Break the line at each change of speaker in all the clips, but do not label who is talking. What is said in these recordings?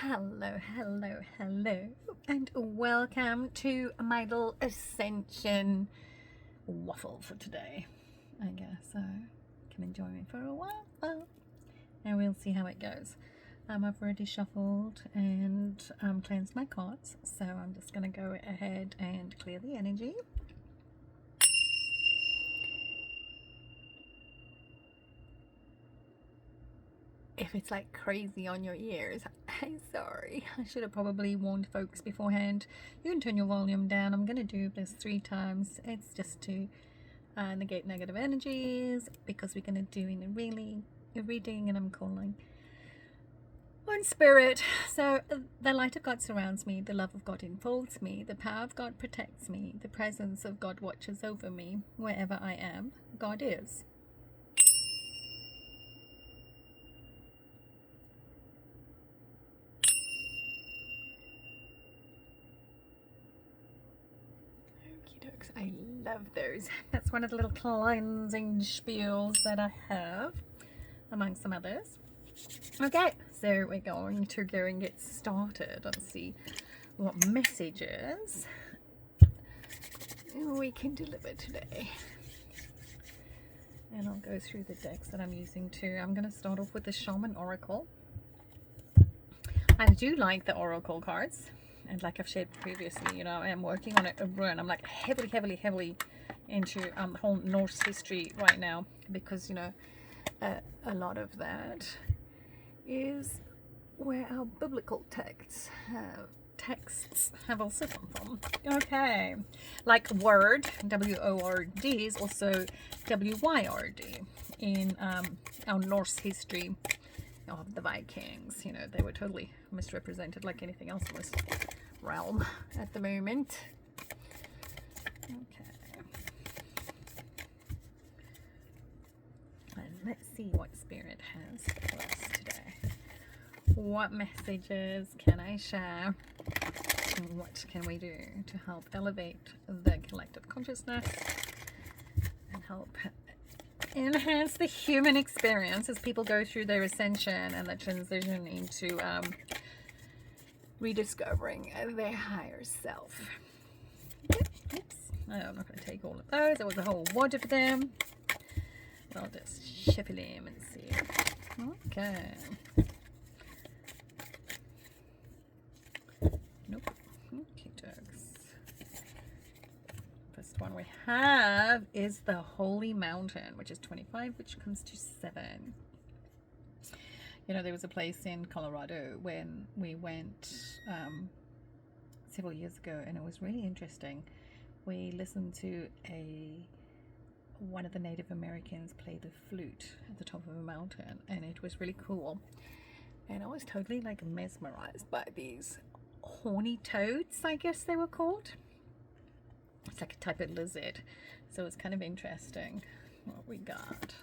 Hello, hello, hello, and welcome to my little ascension waffle for today. I guess so. Come and join me for a while, and we'll see how it goes. I've already shuffled and cleansed my cards, so I'm just going to go ahead and clear the energy. If it's like crazy on your ears, I'm sorry. I should have probably warned folks beforehand. You can turn your volume down. I'm going to do this 3 times. It's just to negate negative energies, because we're going to do in a reading, and I'm calling on spirit. So the light of God surrounds me, the love of God enfolds me, the power of God protects me, the presence of God watches over me. Wherever I am, God is. I love those. That's one of the little cleansing spiels that I have, among some others. Okay, so we're going to go and get started and see what messages we can deliver today. And I'll go through the decks that I'm using too. I'm going to start off with the Shaman Oracle. I do like the Oracle cards. And like I've shared previously, you know, I am working on a run. I'm like heavily into the whole Norse history right now, because, you know, a lot of that is where our biblical texts have also come from. Okay, like word, W-O-R-D, is also W-Y-R-D in our Norse history of the Vikings. You know, they were totally misrepresented like anything else in this realm at the moment. Okay, and let's see what spirit has for us today. What messages can I share? And what can we do to help elevate the collective consciousness and help enhance the human experience as people go through their ascension and the transition into rediscovering their higher self. Oops. I'm not going to take all of those. There was a whole wad of them. I'll just shuffle them and see. Okay. Nope. Okay, dogs. First one we have is the Holy Mountain, which is 25, which comes to 7. You know, there was a place in Colorado when we went several years ago, and it was really interesting. We listened to one of the Native Americans play the flute at the top of a mountain, and it was really cool. And I was totally like mesmerized by these horny toads, I guess they were called. It's like a type of lizard, so it's kind of interesting what we got.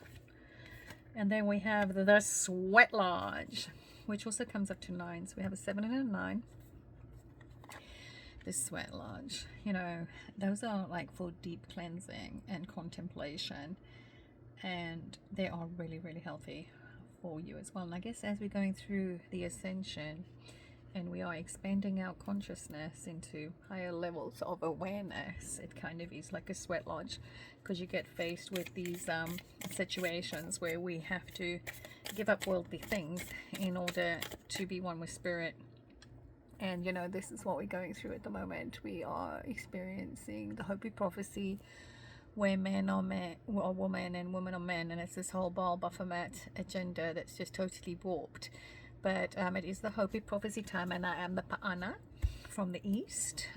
And then we have the Sweat Lodge, which also comes up to 9. So we have a 7 and a 9. The Sweat Lodge, you know, those are like for deep cleansing and contemplation, and they are really healthy for you as well. And I guess as we're going through the ascension and we are expanding our consciousness into higher levels of awareness, it kind of is like a sweat lodge, because you get faced with these situations where we have to give up worldly things in order to be one with spirit. And you know, this is what we're going through at the moment. We are experiencing the Hopi prophecy, where men are men or women and women are men, and it's this whole Baal Baphomet agenda that's just totally warped. But it is the Hopi prophecy time, and I am the Pa'ana from the East.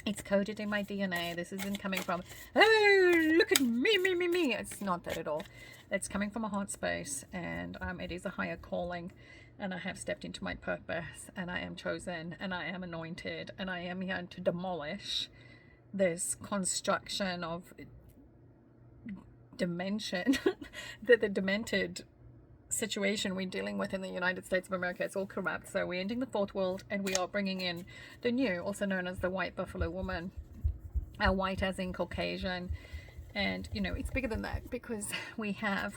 It's coded in my DNA. This isn't coming from, oh, look at me. It's not that at all. It's coming from a heart space, and it is a higher calling, and I have stepped into my purpose, and I am chosen, and I am anointed, and I am here to demolish this construction of dimension, the demented situation we're dealing with in the United States of America. It's all corrupt. So we're ending the fourth world, and we are bringing in the new, also known as the white buffalo woman. White as in Caucasian. And you know, it's bigger than that, because we have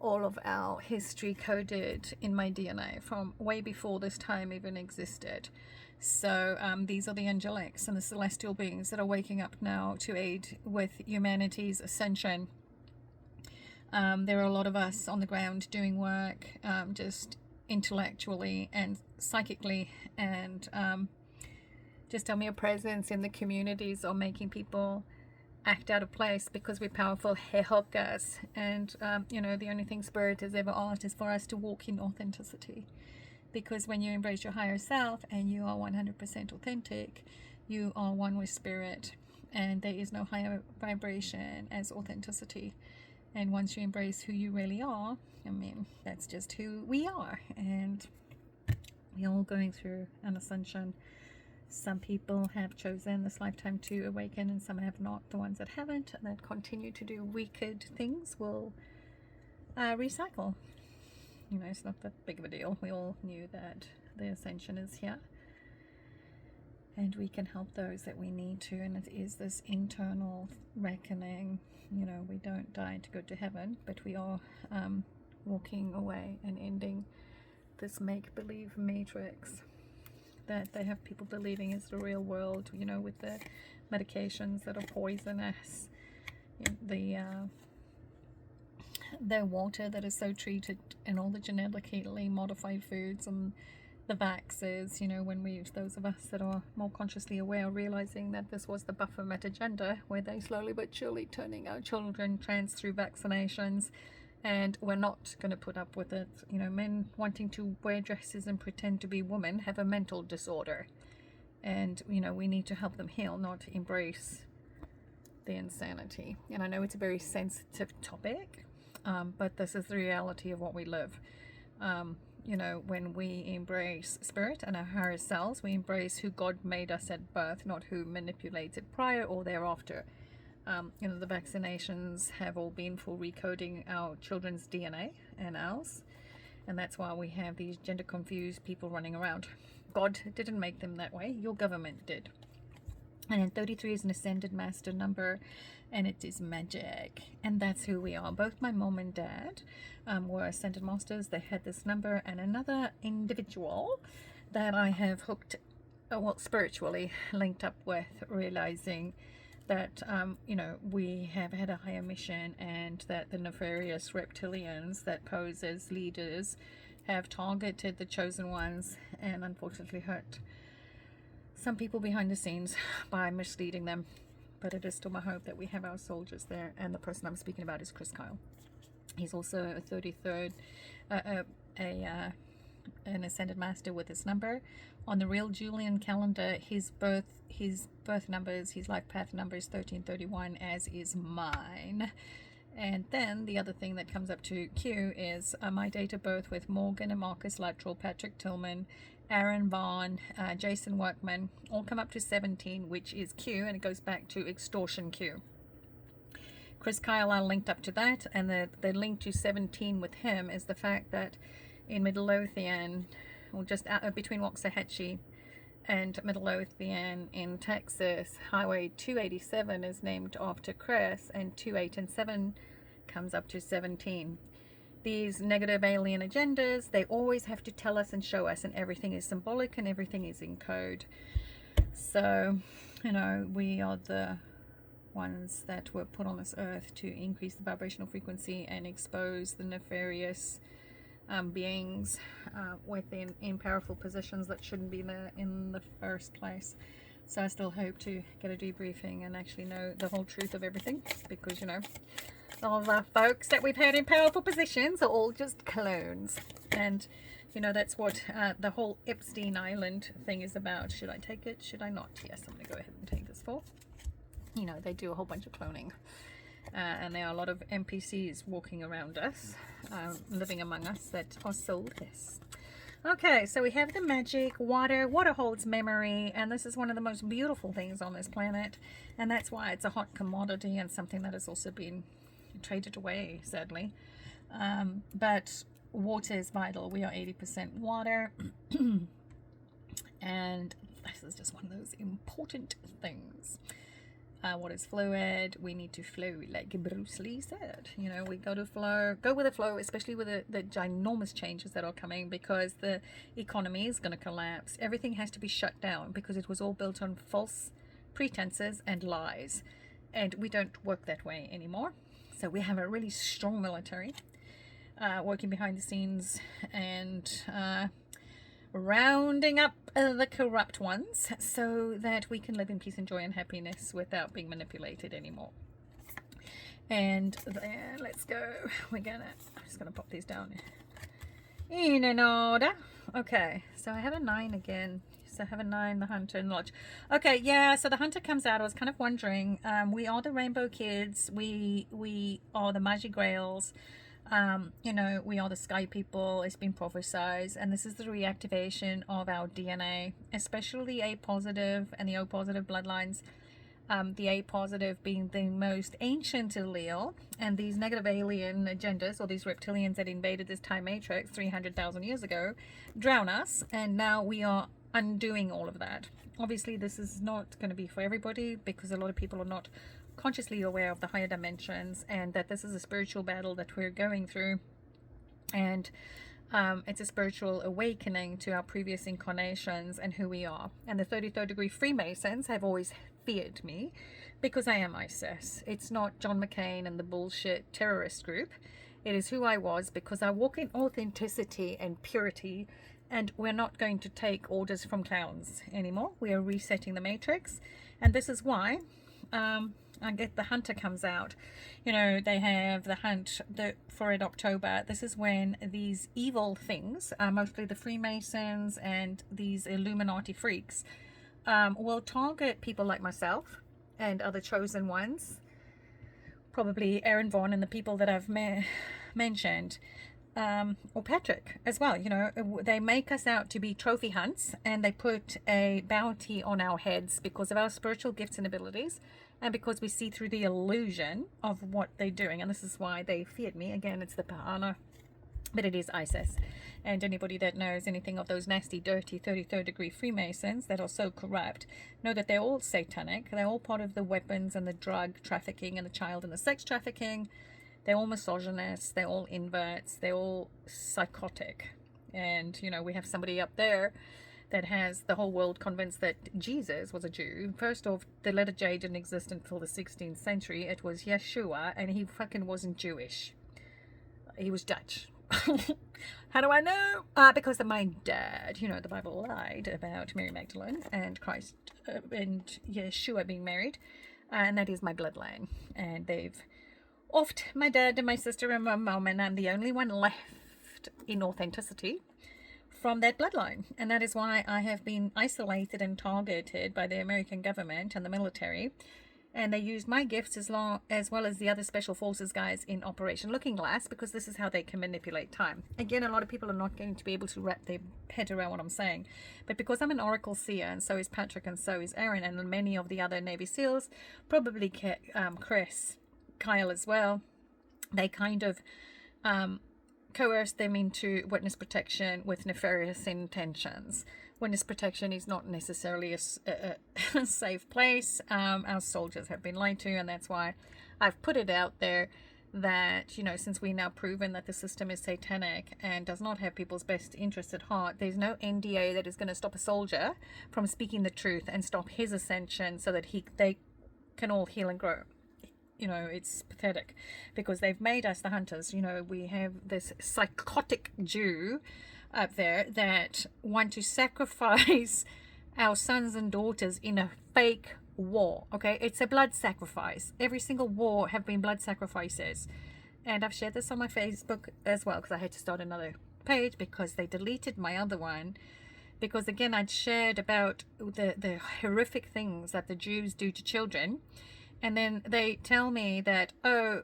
all of our history coded in my DNA from way before this time even existed. So these are the angelics and the celestial beings that are waking up now to aid with humanity's ascension. There are a lot of us on the ground doing work, just intellectually and psychically, and just a mere presence in the communities or making people act out of place because we're powerful hehokas. And you know, the only thing Spirit has ever asked is for us to walk in authenticity, because when you embrace your higher self and you are 100% authentic, you are one with Spirit, and there is no higher vibration as authenticity. And once you embrace who you really are, I mean, that's just who we are. And we're all going through an ascension. Some people have chosen this lifetime to awaken and some have not. The ones that haven't and that continue to do wicked things will recycle. You know, it's not that big of a deal. We all knew that the ascension is here. And we can help those that we need to. And it is this internal reckoning. You know, we don't die to go to heaven, but we are walking away and ending this make-believe matrix that they have people believing is the real world, you know, with the medications that are poisonous, the water that is so treated, and all the genetically modified foods and the vaxes. You know, when those of us that are more consciously aware, realizing that this was the Baphomet agenda, where they slowly but surely turning our children trans through vaccinations, and we're not going to put up with it. You know, men wanting to wear dresses and pretend to be women have a mental disorder, and you know, we need to help them heal, not embrace the insanity. And I know it's a very sensitive topic, but this is the reality of what we live. You know, when we embrace Spirit and our higher selves, we embrace who God made us at birth, not who manipulated prior or thereafter. You know, the vaccinations have all been for recoding our children's DNA and ours, and that's why we have these gender confused people running around. God didn't make them that way, your government did. And then 33 is an ascended master number, and it is magic, and that's who we are. Both my mom and dad were ascended masters. They had this number, and another individual that I have hooked, well, spiritually linked up with, realizing that you know, we have had a higher mission, and that the nefarious reptilians that pose as leaders have targeted the chosen ones and unfortunately hurt some people behind the scenes by misleading them. But it is still my hope that we have our soldiers there, and the person I'm speaking about is Chris Kyle. He's also a 33rd, an ascended master with this number. On the real Julian calendar, his birth numbers, his life path number is 1331, as is mine. And then the other thing that comes up to Q is my date of birth with Morgan and Marcus Luttrell, Patrick Tillman, Aaron Vaughn, Jason Workman, all come up to 17, which is Q, and it goes back to extortion Q. Chris Kyle are linked up to that, and the link to 17 with him is the fact that in Midlothian, or just out between Waxahachie and Midlothian in Texas, Highway 287 is named after Chris, and 28 and 7 comes up to 17. These negative alien agendas, they always have to tell us and show us, and everything is symbolic and everything is in code. So, you know, we are the ones that were put on this earth to increase the vibrational frequency and expose the nefarious beings in powerful positions that shouldn't be there in the first place. So I still hope to get a debriefing and actually know the whole truth of everything, because, you know, all the folks that we've had in powerful positions are all just clones. And, you know, that's what the whole Epstein Island thing is about. Should I take it? Should I not? Yes, I'm going to go ahead and take this for. You know, they do a whole bunch of cloning. And there are a lot of NPCs walking around us, living among us, that are sold this. Okay, so we have the magic water. Water holds memory, and this is one of the most beautiful things on this planet, and that's why it's a hot commodity and something that has also been traded away, sadly. But water is vital. We are 80% water, and this is just one of those important things. What is fluid? We need to flow, like Bruce Lee said. You know, we go with the flow, especially with the ginormous changes that are coming, because the economy is going to collapse. Everything has to be shut down because it was all built on false pretenses and lies, and we don't work that way anymore. So we have a really strong military working behind the scenes and rounding up the corrupt ones so that we can live in peace and joy and happiness without being manipulated anymore. And then let's go. I'm just gonna pop these down in an order. Okay, so I have a 9 again. So I have a 9, the Hunter and the Lodge. Okay, yeah, so the Hunter comes out. I was kind of wondering, we are the Rainbow Kids, we are the Magic Grails. You know, we are the Sky People. It's been prophesized, and this is the reactivation of our DNA, especially the A positive and the O positive bloodlines. The A positive being the most ancient allele, and these negative alien agendas, or these reptilians that invaded this time matrix 300,000 years ago, drown us, and now we are undoing all of that. Obviously, this is not going to be for everybody, because a lot of people are not consciously aware of the higher dimensions, and that this is a spiritual battle that we're going through, and it's a spiritual awakening to our previous incarnations and who we are. And the 33rd degree Freemasons have always feared me because I am ISIS. It's not John McCain and the bullshit terrorist group. It is who I was, because I walk in authenticity and purity, and we're not going to take orders from clowns anymore. We are resetting the matrix, and this is why I get the Hunter comes out. You know, they have the hunt for in October. This is when these evil things, mostly the Freemasons and these Illuminati freaks, will target people like myself and other chosen ones, probably Aaron Vaughn and the people that I've mentioned, or Patrick as well. You know, they make us out to be trophy hunts, and they put a bounty on our heads because of our spiritual gifts and abilities, and because we see through the illusion of what they're doing. And this is why they feared me. Again, it's the Pahana, but it is ISIS. And anybody that knows anything of those nasty, dirty 33rd degree Freemasons that are so corrupt know that they're all satanic. They're all part of the weapons and the drug trafficking and the child and the sex trafficking. They're all misogynists. They're all inverts. They're all psychotic. And, you know, we have somebody up there that has the whole world convinced that Jesus was a Jew. First off, the letter J didn't exist until the 16th century. It was Yeshua, and he fucking wasn't Jewish. He was Dutch. How do I know? Because of my dad. You know, the Bible lied about Mary Magdalene and Christ and Yeshua being married, and that is my bloodline. And they've offed my dad and my sister and my mom, and I'm the only one left in authenticity from that bloodline. And that is why I have been isolated and targeted by the American government and the military. And they used my gifts as well as the other special forces guys in Operation Looking Glass, because this is how they can manipulate time. Again, a lot of people are not going to be able to wrap their head around what I'm saying. But because I'm an oracle seer, and so is Patrick, and so is Aaron, and many of the other Navy SEALs, probably Chris, Kyle as well, they kind of coerce them into witness protection with nefarious intentions. Witness protection is not necessarily a safe place. Our soldiers have been lied to, and that's why I've put it out there that, you know, since we now proven that the system is satanic and does not have people's best interests at heart, there's no NDA that is going to stop a soldier from speaking the truth and stop his ascension so that they can all heal and grow. You know, it's pathetic, because they've made us the hunters. You know, we have this psychotic Jew up there that want to sacrifice our sons and daughters in a fake war. Okay, it's a blood sacrifice. Every single war have been blood sacrifices, and I've shared this on my Facebook as well, because I had to start another page because they deleted my other one. Because again, I'd shared about the horrific things that the Jews do to children. And then they tell me that, oh,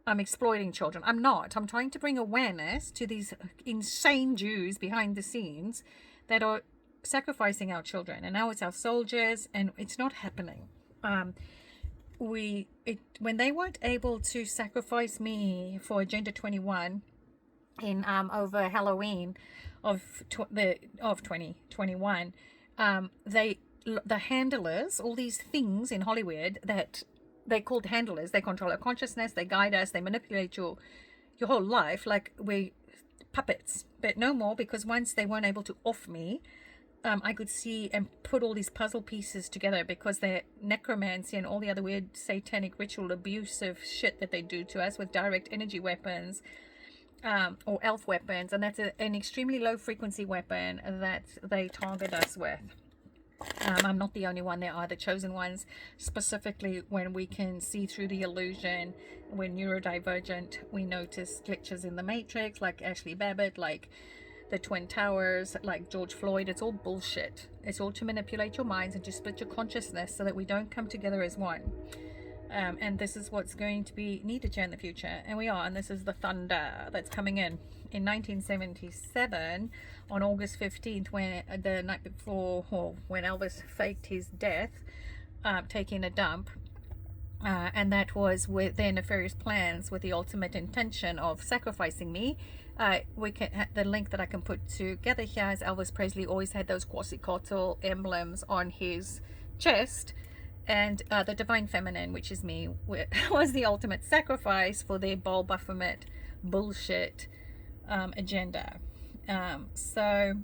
I'm exploiting children. I'm not. I'm trying to bring awareness to these insane Jews behind the scenes that are sacrificing our children. And now it's our soldiers, and it's not happening. When they weren't able to sacrifice me for Agenda 21 in over Halloween of 2021, they the handlers, all these things in Hollywood that they called handlers. They control our consciousness, they guide us, they manipulate your whole life like we puppets. But no more, because once they weren't able to off me, I could see and put all these puzzle pieces together, because their necromancy and all the other weird satanic ritual abusive shit that they do to us with direct energy weapons, or elf weapons, and that's an extremely low frequency weapon that they target us with. I'm not the only one. There are the chosen ones, specifically when we can see through the illusion. We're neurodivergent. We notice glitches in the matrix, like Ashley Babbitt, like the Twin Towers, like George Floyd. It's all bullshit. It's all to manipulate your minds and to split your consciousness so that we don't come together as one. And this is what's going to be needed here in the future, and we are. And this is the thunder that's coming in 1977 on August 15th, when the night before, or when Elvis faked his death, taking a dump, and that was with their nefarious plans with the ultimate intention of sacrificing me. We can, the link that I can put together here is Elvis Presley always had those Quetzalcoatl emblems on his chest, and the divine feminine, which is me, was the ultimate sacrifice for their Baal Baphomet bullshit agenda. So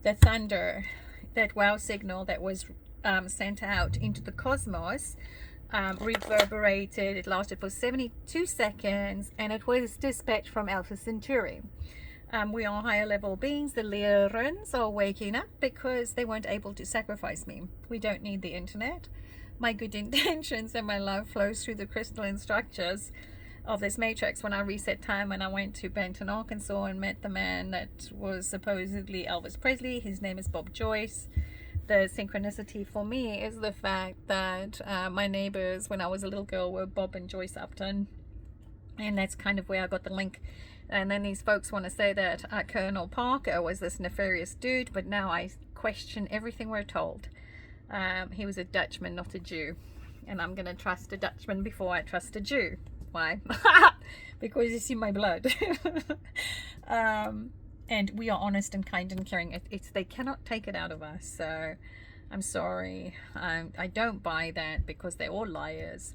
the thunder, that wow signal that was sent out into the cosmos, reverberated. It lasted for 72 seconds, and it was dispatched from Alpha Centauri. We are higher level beings. The Lyrians are waking up because they weren't able to sacrifice me. We don't need the internet. My good intentions and my love flows through the crystalline structures of this matrix. When I reset time and I went to Benton, Arkansas, and met the man that was supposedly Elvis Presley, his name is Bob Joyce. The synchronicity for me is the fact that my neighbors when I was a little girl were Bob and Joyce Upton, and that's kind of where I got the link. And then these folks want to say that Colonel Parker was this nefarious dude, but now I question everything we're told. He was a Dutchman, not a Jew, and I'm going to trust a Dutchman before I trust a Jew. Why? Because it's in my blood. And we are honest and kind and caring. They cannot take it out of us. So I'm sorry. I don't buy that, because they're all liars.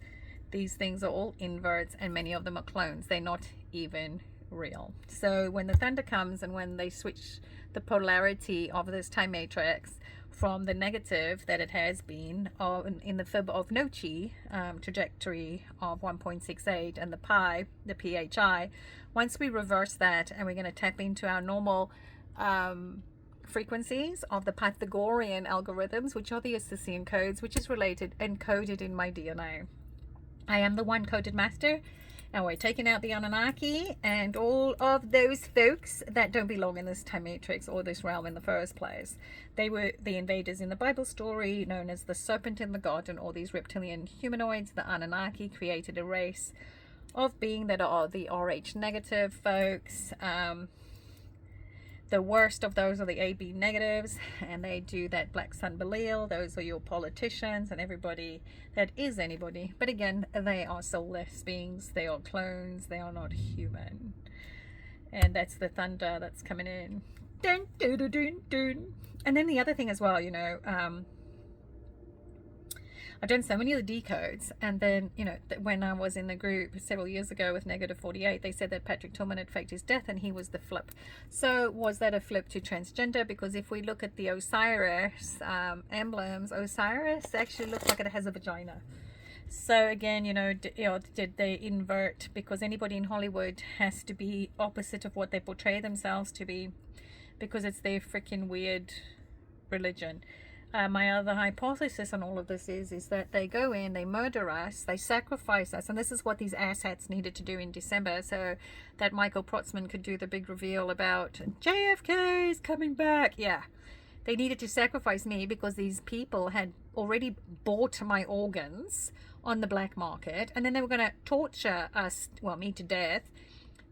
These things are all inverts, and many of them are clones. They're not even real. So when the thunder comes, and when they switch the polarity of this time matrix from the negative that it has been in the Fib of Nochi trajectory of 1.68 and the pi, the PHI, once we reverse that and we're going to tap into our normal frequencies of the Pythagorean algorithms, which are the Assisian codes, which is related and coded in my DNA. I am the one coded master, and we're taking out the Anunnaki and all of those folks that don't belong in this time matrix or this realm in the first place. They were the invaders in the Bible story, known as the serpent in the garden, or these reptilian humanoids. The Anunnaki created a race of being that are the RH negative folks. The worst of those are the AB negatives, and they do that Black Sun Belial. Those are your politicians and everybody that is anybody. But again, they are soulless beings. They are clones. They are not human. And that's the thunder that's coming in. Dun, dun, dun, dun, dun. And then the other thing as well, you know, I've done so many of the decodes, and then, you know, when I was in the group several years ago with Negative 48, they said that Patrick Tillman had faked his death and he was the flip. So was that a flip to transgender? Because if we look at the Osiris emblems, Osiris actually looks like it has a vagina. So again, you know, did they invert? Because anybody in Hollywood has to be opposite of what they portray themselves to be, because it's their freaking weird religion. My other hypothesis on all of this is that they go in, they murder us, they sacrifice us, and this is what these asshats needed to do in December, so that Michael Protzman could do the big reveal about JFK is coming back. Yeah, they needed to sacrifice me because these people had already bought my organs on the black market, and then they were going to torture us, well, me to death,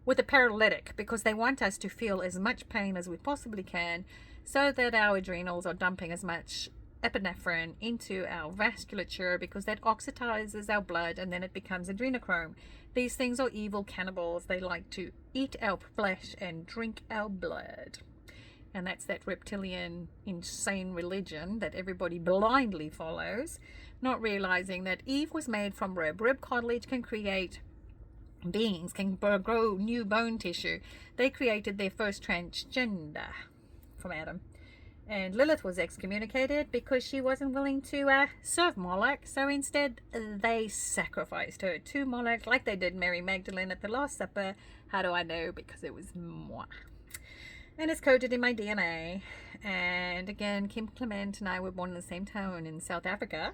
with a paralytic, because they want us to feel as much pain as we possibly can, so that our adrenals are dumping as much epinephrine into our vasculature, because that oxidizes our blood and then it becomes adrenochrome. These things are evil cannibals. They like to eat our flesh and drink our blood. And that's that reptilian insane religion that everybody blindly follows, not realizing that Eve was made from rib. Rib cartilage can create beings, can grow new bone tissue. They created their first transgender from Adam. And Lilith was excommunicated because she wasn't willing to serve Moloch. So instead, they sacrificed her to Moloch, like they did Mary Magdalene at the Last Supper. How do I know? Because it was moi. And it's coded in my DNA. And again, Kim Clement and I were born in the same town in South Africa.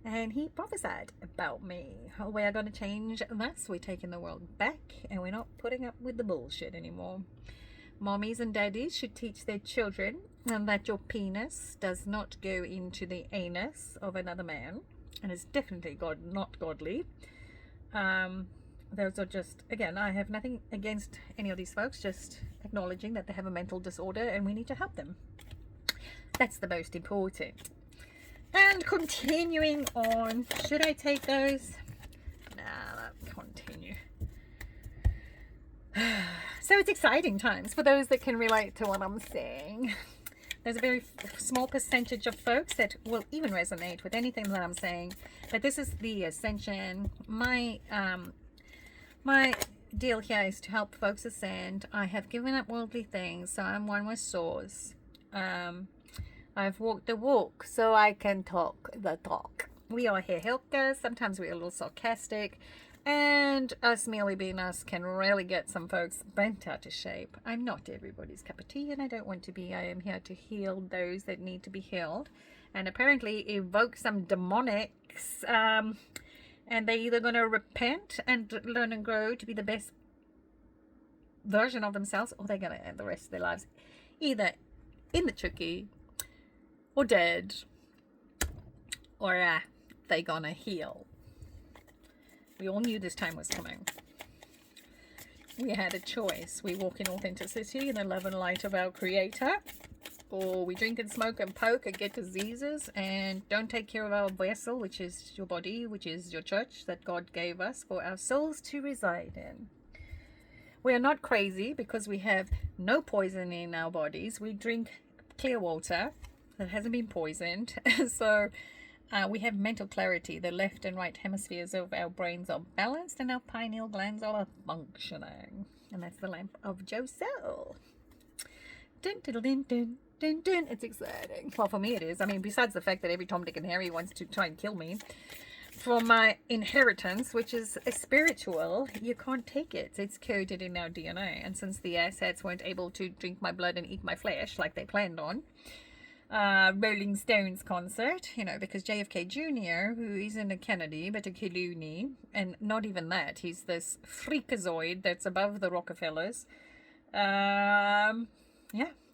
And he prophesied about me. Oh, we are going to change this. We're taking the world back. And we're not putting up with the bullshit anymore. Mommies and daddies should teach their children that your penis does not go into the anus of another man, and is definitely not godly. Those are just, again, I have nothing against any of these folks, just acknowledging that they have a mental disorder and we need to help them. That's the most important. And continuing on, should I take those? Nah, continue. So it's exciting times for those that can relate to what I'm saying. There's a very small percentage of folks that will even resonate with anything that I'm saying. But this is the ascension. My deal here is to help folks ascend. I have given up worldly things, so I'm one with source. I've walked the walk, so I can talk the talk. We are here helpers. Sometimes we're a little sarcastic. And us merely being us can really get some folks bent out of shape. I'm not everybody's cup of tea, and I don't want to be. I am here to heal those that need to be healed, and apparently evoke some demonics. And they're either going to repent and learn and grow to be the best version of themselves, or they're going to end the rest of their lives either in the chucky, or dead, or they're going to heal. We all knew this time was coming. We had a choice. We walk in authenticity and the love and light of our Creator, or we drink and smoke and poke and get diseases and don't take care of our vessel, which is your body, which is your church that God gave us for our souls to reside in. We are not crazy because we have no poison in our bodies. We drink clear water that hasn't been poisoned. So we have mental clarity. The left and right hemispheres of our brains are balanced and our pineal glands are functioning. And that's the lamp of Josel. Dun, dun, dun, dun, dun, dun. It's exciting. Well, for me it is. I mean, besides the fact that every Tom, Dick and Harry wants to try and kill me for my inheritance, which is spiritual, you can't take it. It's coded in our DNA. And since the assets weren't able to drink my blood and eat my flesh like they planned on, Rolling Stones concert, because JFK Jr., who isn't a Kennedy but a Killoony, and not even that, he's this freakazoid that's above the Rockefellers. And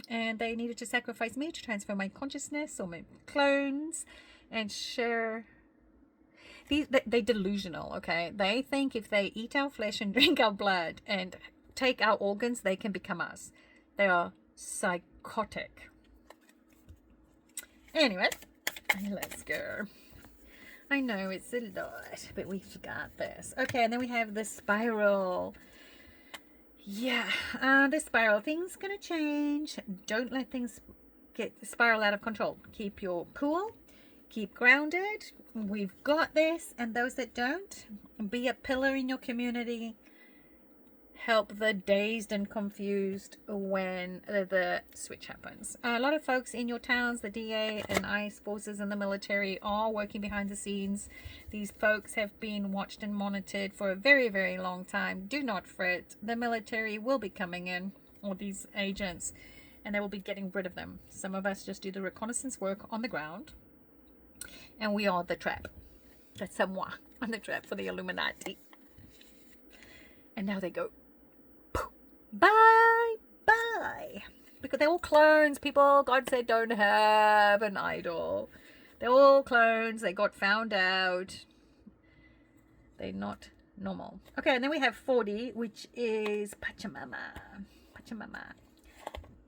they needed to sacrifice me to transfer my consciousness or my clones and share. They're delusional, okay? They think if they eat our flesh and drink our blood and take our organs, they can become us. They are psychotic. Anyway, let's go. I know it's a lot, but we've got this. Okay, and then we have the spiral. Yeah, the spiral. Things gonna change. Don't let things spiral out of control. Keep your cool. Keep grounded. We've got this. And those that don't, be a pillar in your community. Help the dazed and confused when the switch happens. A lot of folks in your towns, the DA and ICE forces and the military are working behind the scenes. These folks have been watched and monitored for a very, very long time. Do not fret. The military will be coming in, or these agents, and they will be getting rid of them. Some of us just do the reconnaissance work on the ground, and we are the trap. That's moi. I'm the trap for the Illuminati. And now they go. Bye, bye. Because they're all clones, people. God said don't have an idol. They're all clones. They got found out. They're not normal. Okay, and then we have 40, which is Pachamama. Pachamama.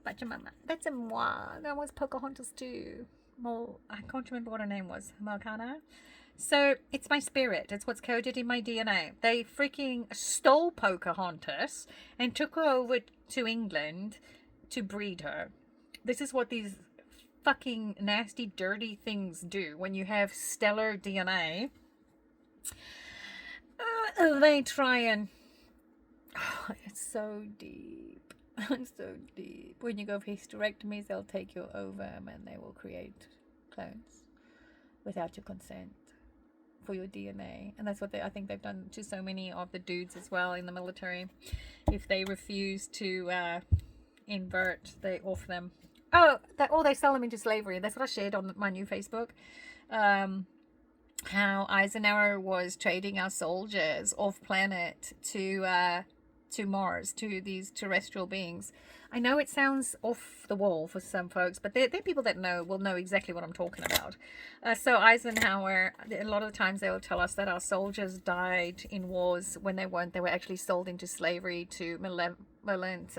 Pachamama. That's a moi. That was Pocahontas too. Well, I can't remember what her name was. Morgana. So it's my spirit. It's what's coded in my DNA. They freaking stole Pocahontas and took her over to England to breed her. This is what these fucking nasty, dirty things do when you have stellar DNA. They try and it's so deep. It's so deep. When you go for hysterectomies, they'll take your ovum and they will create clones without your consent for your DNA. And that's what I think they've done to so many of the dudes as well in the military. If they refuse to invert, they off them. They sell them into slavery. That's what I shared on my new Facebook. How Eisenhower was trading our soldiers off planet to Mars, to these terrestrial beings. I know it sounds off the wall for some folks, but they're people that will know exactly what I'm talking about. So Eisenhower, a lot of the times they will tell us that our soldiers died in wars when they weren't. They were actually sold into slavery to malevolent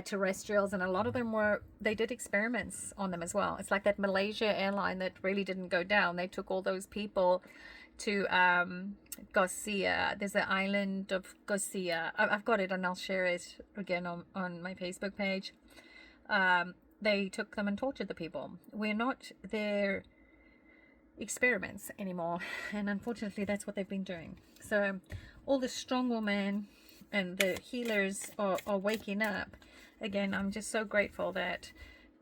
terrestrials, and a lot of them they did experiments on them as well. It's like that Malaysia airline that really didn't go down. They took all those people to Garcia. There's an island of Garcia. I've got it and I'll share it again on my Facebook page. They took them and tortured the people. We're not their experiments anymore, and unfortunately that's what they've been doing. So all the strong women and the healers are waking up. Again, I'm just so grateful that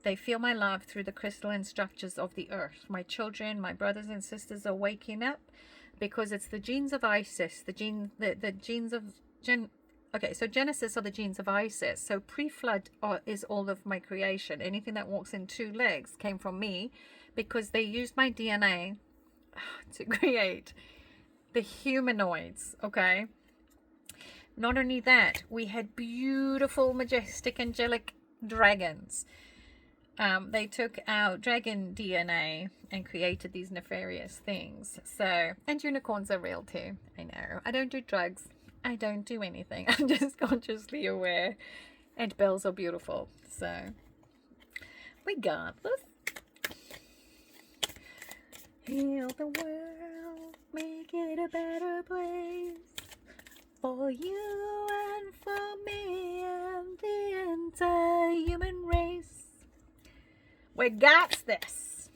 they feel my love through the crystalline structures of the earth. My children, my brothers and sisters are waking up because it's the genes of Isis, the genes of okay, so Genesis are the genes of Isis. So pre-flood is all of my creation. Anything that walks in two legs came from me because they used my DNA to create the humanoids, okay? Not only that, we had beautiful, majestic, angelic dragons. They took our dragon DNA and created these nefarious things. So, and unicorns are real too. I know. I don't do drugs. I don't do anything. I'm just consciously aware. And bells are beautiful. So, we got this. Heal the world. Make it a better place. For you and for me and the entire human race. We got this.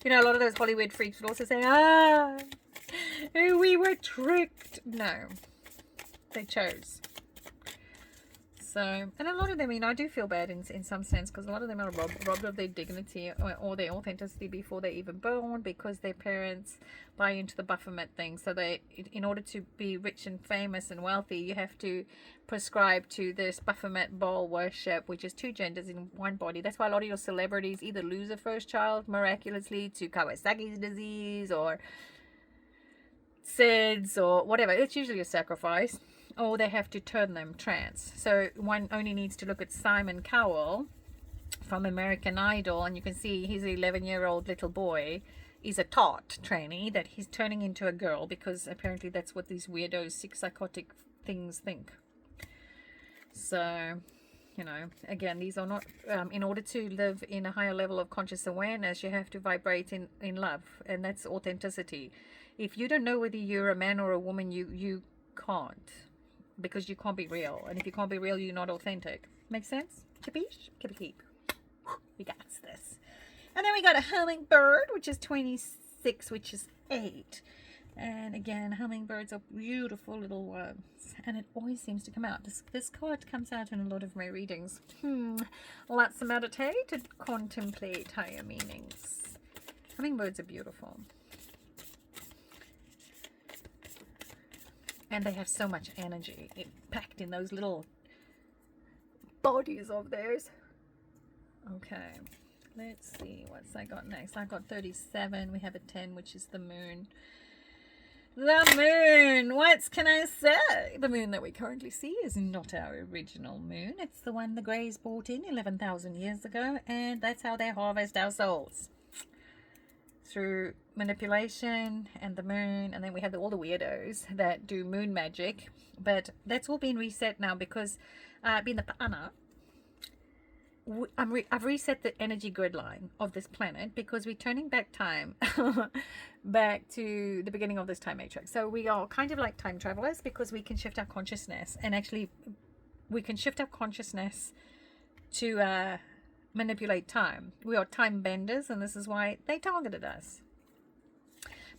You know, a lot of those Hollywood freaks would also say, we were tricked. No, they chose. So, and a lot of them, I do feel bad in some sense, because a lot of them are robbed of their dignity or their authenticity before they're even born, because their parents buy into the Baphomet thing. So in order to be rich and famous and wealthy, you have to prescribe to this Baphomet Baal worship, which is two genders in one body. That's why a lot of your celebrities either lose a first child miraculously to Kawasaki's disease or SIDS or whatever. It's usually a sacrifice. Or they have to turn them trans. So one only needs to look at Simon Cowell from American Idol, and you can see he's an 11-year-old little boy. He's a taught trainee that he's turning into a girl, because apparently that's what these weirdos, sick, psychotic things think. So, again, these are not, in order to live in a higher level of conscious awareness, you have to vibrate in love, and that's authenticity. If you don't know whether you're a man or a woman, you can't. Because you can't be real. And if you can't be real, you're not authentic. Make sense? Chippy-ish? Keep. We got this. And then we got a hummingbird, which is 26, which is 8. And again, hummingbirds are beautiful little worms. And it always seems to come out. This card comes out in a lot of my readings. Let's meditate and contemplate higher meanings. Hummingbirds are beautiful. And they have so much energy packed in those little bodies of theirs. Okay, let's see what's I got next. I got 37. We have a 10, which is the moon. The moon! What can I say? The moon that we currently see is not our original moon. It's the one the Greys brought in 11,000 years ago, and that's how they harvest our souls. Through manipulation and the moon, and then we have all the weirdos that do moon magic, but that's all been reset now, because being the Pa'ana, I've reset the energy grid line of this planet, because we're turning back time back to the beginning of this time matrix. So we are kind of like time travelers, because we can shift our consciousness, and actually we can shift our consciousness to manipulate time. We are time benders, and this is why they targeted us.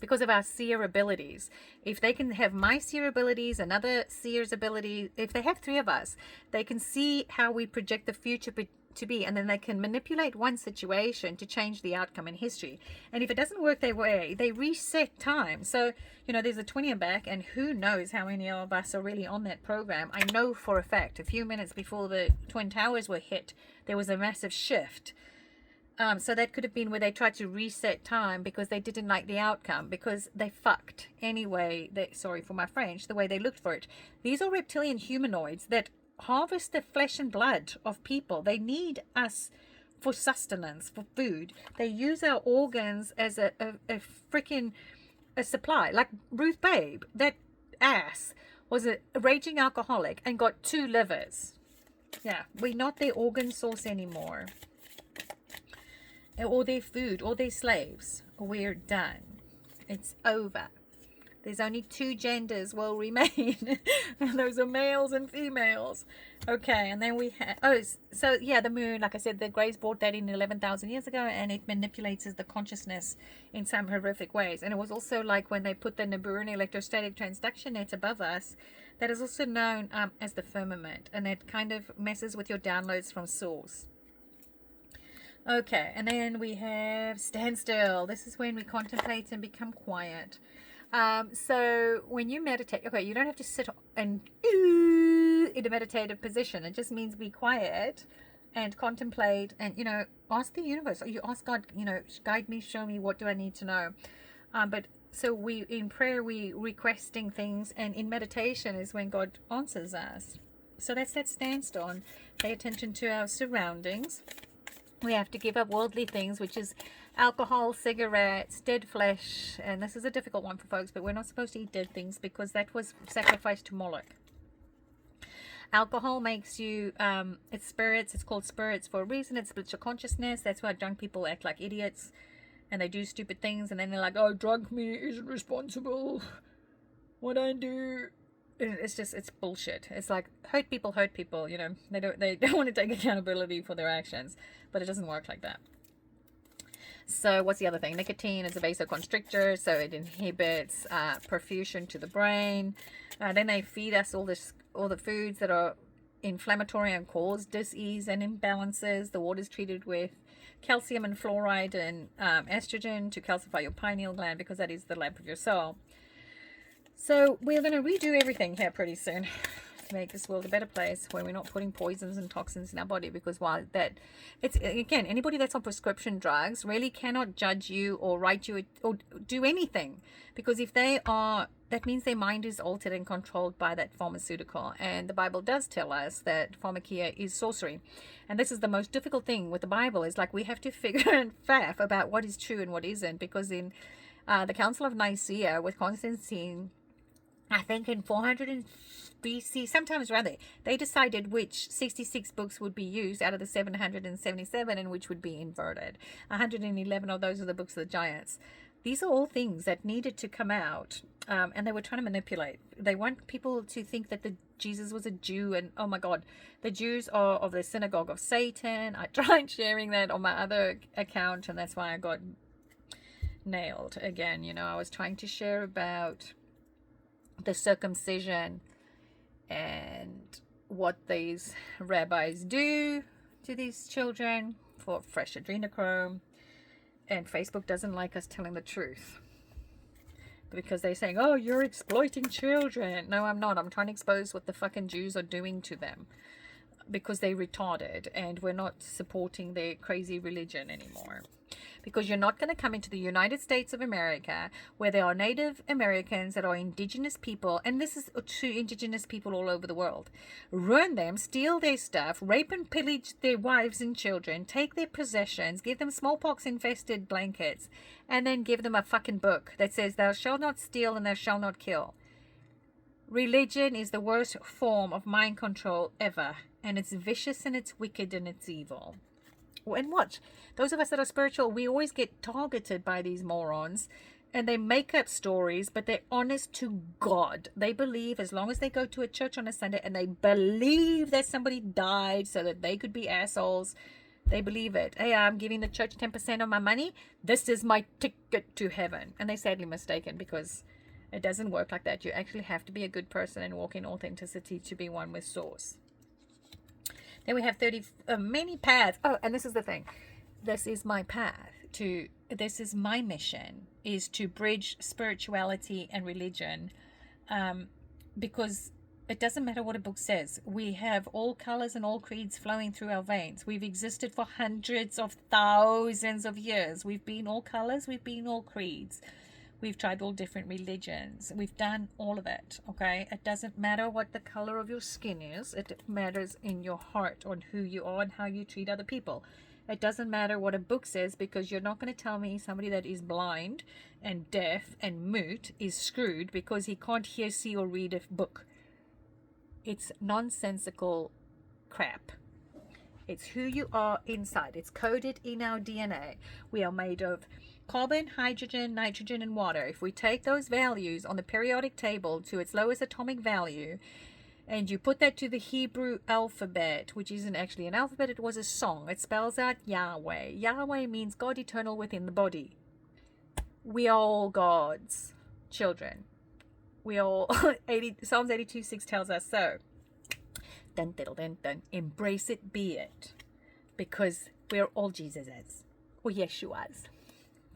Because of our seer abilities. If they can have my seer abilities, another seer's ability, if they have three of us, they can see how we project the future to be, and then they can manipulate one situation to change the outcome in history. And if it doesn't work their way, they reset time. So, there's a 20 back, and who knows how many of us are really on that program. I know for a fact, a few minutes before the Twin Towers were hit, there was a massive shift. So that could have been where they tried to reset time because they didn't like the outcome, because they fucked anyway. Sorry for my French, the way they looked for it. These are reptilian humanoids that harvest the flesh and blood of people. They need us for sustenance, for food. They use our organs as a freaking supply. Like Ruth Babe, that ass was a raging alcoholic and got 2 livers. Yeah, we're not their organ source anymore. Or their food, or their slaves. We're done. It's over. There's only 2 genders will remain. Those are males and females. Okay, and then we have... so yeah, the moon, like I said, the Greys brought that in 11,000 years ago, and it manipulates the consciousness in some horrific ways. And it was also like when they put the Nibiruan electrostatic transduction net above us, that is also known as the firmament, and it kind of messes with your downloads from source. Okay, and then we have standstill. This is when we contemplate and become quiet. So when you meditate, okay, you don't have to sit and in a meditative position. It just means be quiet and contemplate and, ask the universe, or you ask God, guide me, show me, what do I need to know? But so in prayer, we requesting things, and in meditation is when God answers us. So that's that standstill, and pay attention to our surroundings. We have to give up worldly things, which is alcohol, cigarettes, dead flesh. And this is a difficult one for folks, but we're not supposed to eat dead things because that was sacrificed to Moloch. Alcohol makes you, it's spirits. It's called spirits for a reason. It splits your consciousness. That's why drunk people act like idiots and they do stupid things. And then they're like, oh, drunk me isn't responsible. What I do... It's bullshit. It's like hurt people, they don't want to take accountability for their actions, but it doesn't work like that. So what's the other thing? Nicotine is a vasoconstrictor, so it inhibits perfusion to the brain. Then they feed us all the foods that are inflammatory and cause dis-ease and imbalances. The water is treated with calcium and fluoride and estrogen to calcify your pineal gland, because that is the lamp of your soul. So we're going to redo everything here pretty soon to make this world a better place, where we're not putting poisons and toxins in our body, because it's again, anybody that's on prescription drugs really cannot judge you or write you or do anything, because if they are, that means their mind is altered and controlled by that pharmaceutical. And the Bible does tell us that pharmakia is sorcery. And this is the most difficult thing with the Bible, is like we have to figure and faff about what is true and what isn't, because in the Council of Nicaea with Constantine, I think in 400 BC, sometimes rather, they decided which 66 books would be used out of the 777 and which would be inverted. 111 of those are the books of the giants. These are all things that needed to come out, and they were trying to manipulate. They want people to think that Jesus was a Jew, and oh my God, the Jews are of the synagogue of Satan. I tried sharing that on my other account, and that's why I got nailed again. I was trying to share about the circumcision and what these rabbis do to these children for fresh adrenochrome, and Facebook doesn't like us telling the truth because they're saying, oh, you're exploiting children. No, I'm not. I'm trying to expose what the fucking Jews are doing to them, because they're retarded, and we're not supporting their crazy religion anymore. Because you're not going to come into the United States of America, where there are Native Americans that are indigenous people, and this is to indigenous people all over the world, ruin them, steal their stuff, rape and pillage their wives and children, take their possessions, give them smallpox infested blankets, and then give them a fucking book that says thou shalt not steal and thou shalt not kill. Religion is the worst form of mind control ever, and it's vicious and it's wicked and it's evil. And watch, those of us that are spiritual, we always get targeted by these morons, and they make up stories, but they're honest to God. They believe, as long as they go to a church on a Sunday and they believe that somebody died so that they could be assholes, they believe it. Hey, I'm giving the church 10% of my money. This is my ticket to heaven. And they're sadly mistaken, because it doesn't work like that. You actually have to be a good person and walk in authenticity to be one with Source. Then we have 30 many paths. Oh, and this is the thing. This is my path to, this is my mission, is to bridge spirituality and religion, because it doesn't matter what a book says. We have all colors and all creeds flowing through our veins. We've existed for hundreds of thousands of years. We've been all colors, we've been all creeds. We've tried all different religions. We've done all of it, okay? It doesn't matter what the color of your skin is. It matters in your heart on who you are and how you treat other people. It doesn't matter what a book says, because you're not going to tell me somebody that is blind and deaf and mute is screwed because he can't hear, see, or read a book. It's nonsensical crap. It's who you are inside. It's coded in our DNA. We are made of carbon, hydrogen, nitrogen, and water. If we take those values on the periodic table to its lowest atomic value, and you put that to the Hebrew alphabet, which isn't actually an alphabet, it was a song. It spells out Yahweh. Yahweh means God eternal within the body. We are all God's children. We all, Psalms 82:6 tells us so. Dun, dun, dun, dun. Embrace it, be it. Because we're all Jesus's, or Yeshua's.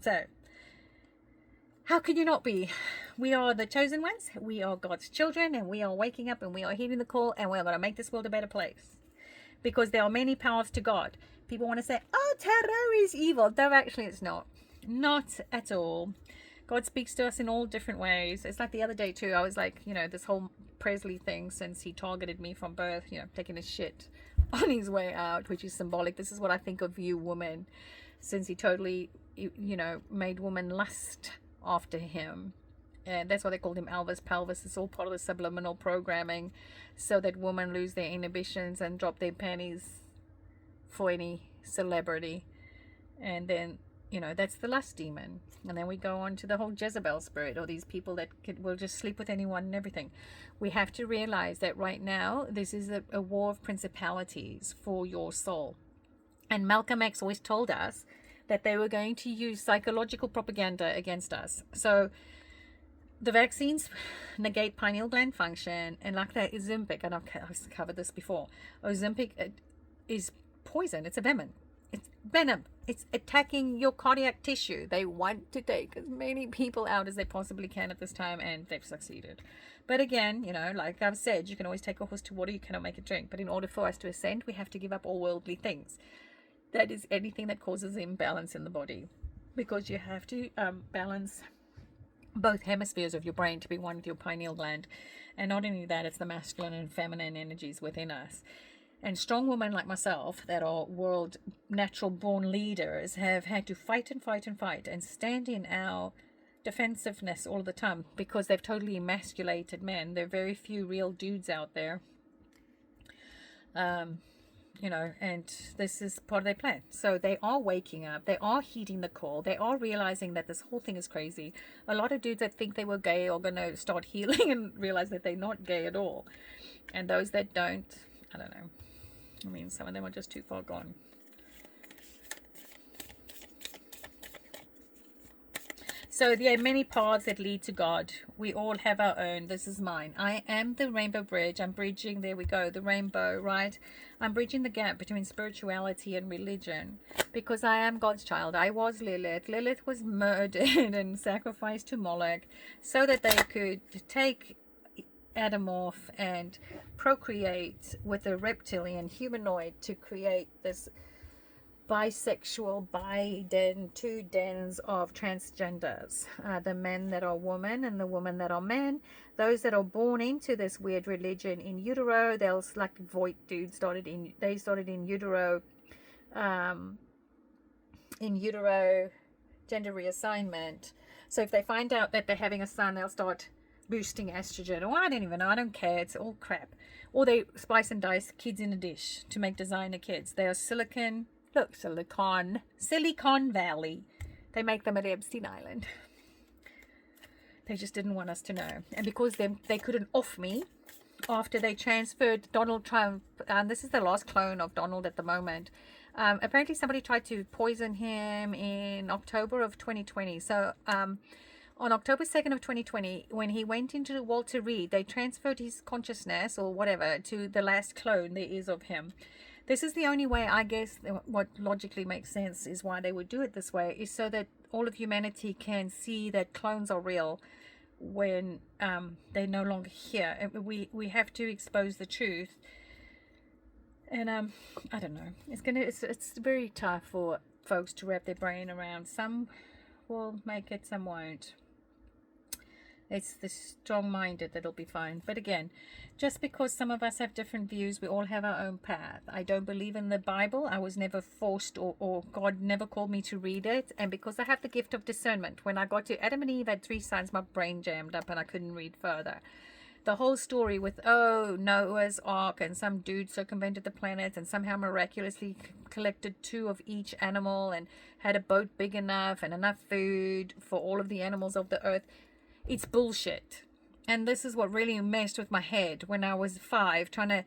So, how can you not be? We are the chosen ones. We are God's children, and we are waking up and we are heeding the call, and we're going to make this world a better place. Because there are many paths to God. People want to say, oh, tarot is evil. No, actually it's not. Not at all. God speaks to us in all different ways. It's like the other day too. I was like, this whole Presley thing, since he targeted me from birth, taking his shit on his way out, which is symbolic. This is what I think of you women, since he totally, made women lust after him. And that's why they called him Elvis Pelvis. It's all part of the subliminal programming, so that women lose their inhibitions and drop their panties for any celebrity. And then, that's the lust demon. And then we go on to the whole Jezebel spirit, or these people that will just sleep with anyone and everything. We have to realize that right now, this is a war of principalities for your soul. And Malcolm X always told us that they were going to use psychological propaganda against us. So the vaccines negate pineal gland function, and like that Ozempic, and I've covered this before, Ozempic is poison. It's a venom. It's venom. It's attacking your cardiac tissue. They want to take as many people out as they possibly can at this time, and they've succeeded. But again, like I've said, you can always take a horse to water, you cannot make it drink. But in order for us to ascend, we have to give up all worldly things. That is anything that causes imbalance in the body, because you have to balance both hemispheres of your brain to be one with your pineal gland. And not only that, it's the masculine and feminine energies within us. And strong women like myself that are world natural born leaders have had to fight and fight and fight and stand in our defensiveness all the time, because they've totally emasculated men. There are very few real dudes out there. And this is part of their plan. So they are waking up, they are heeding the call, they are realizing that this whole thing is crazy. A lot of dudes that think they were gay are going to start healing and realize that they're not gay at all. And those that don't, I don't know. I mean, some of them are just too far gone. So there are many paths that lead to God. We all have our own. This is mine. I am the rainbow bridge. I'm bridging, there we go, the rainbow, right? I'm bridging the gap between spirituality and religion, because I am God's child. I was Lilith. Lilith was murdered and sacrificed to Moloch so that they could take Adam off and procreate with a reptilian humanoid to create this bisexual two dens of transgenders, the men that are women and the women that are men. Those that are born into this weird religion in utero, they'll, like Voight dude started in utero gender reassignment. So if they find out that they're having a son, they'll start boosting estrogen. Oh, I don't even know, I don't care, it's all crap. Or they spice and dice kids in a dish to make designer kids. They are Silicon Valley. They make them at Epstein Island. They just didn't want us to know. And because they couldn't off me after they transferred Donald Trump, this is the last clone of Donald at the moment. Apparently somebody tried to poison him in October of 2020. So on October 2nd of 2020, when he went into Walter Reed, they transferred his consciousness or whatever to the last clone there is of him. This is the only way, I guess, what logically makes sense is why they would do it this way, is so that all of humanity can see that clones are real when they're no longer here. We have to expose the truth. And I don't know. It's very tough for folks to wrap their brain around. Some will make it, some won't. It's the strong-minded that'll be fine. But again, just because some of us have different views, we all have our own path. I don't believe in the Bible. I was never forced, or God never called me to read it. And because I have the gift of discernment, when I got to Adam and Eve had 3 sons, my brain jammed up and I couldn't read further. The whole story with, Noah's Ark and some dude circumvented the planet and somehow miraculously collected 2 of each animal and had a boat big enough and enough food for all of the animals of the earth. It's bullshit. And this is what really messed with my head when I was 5, trying to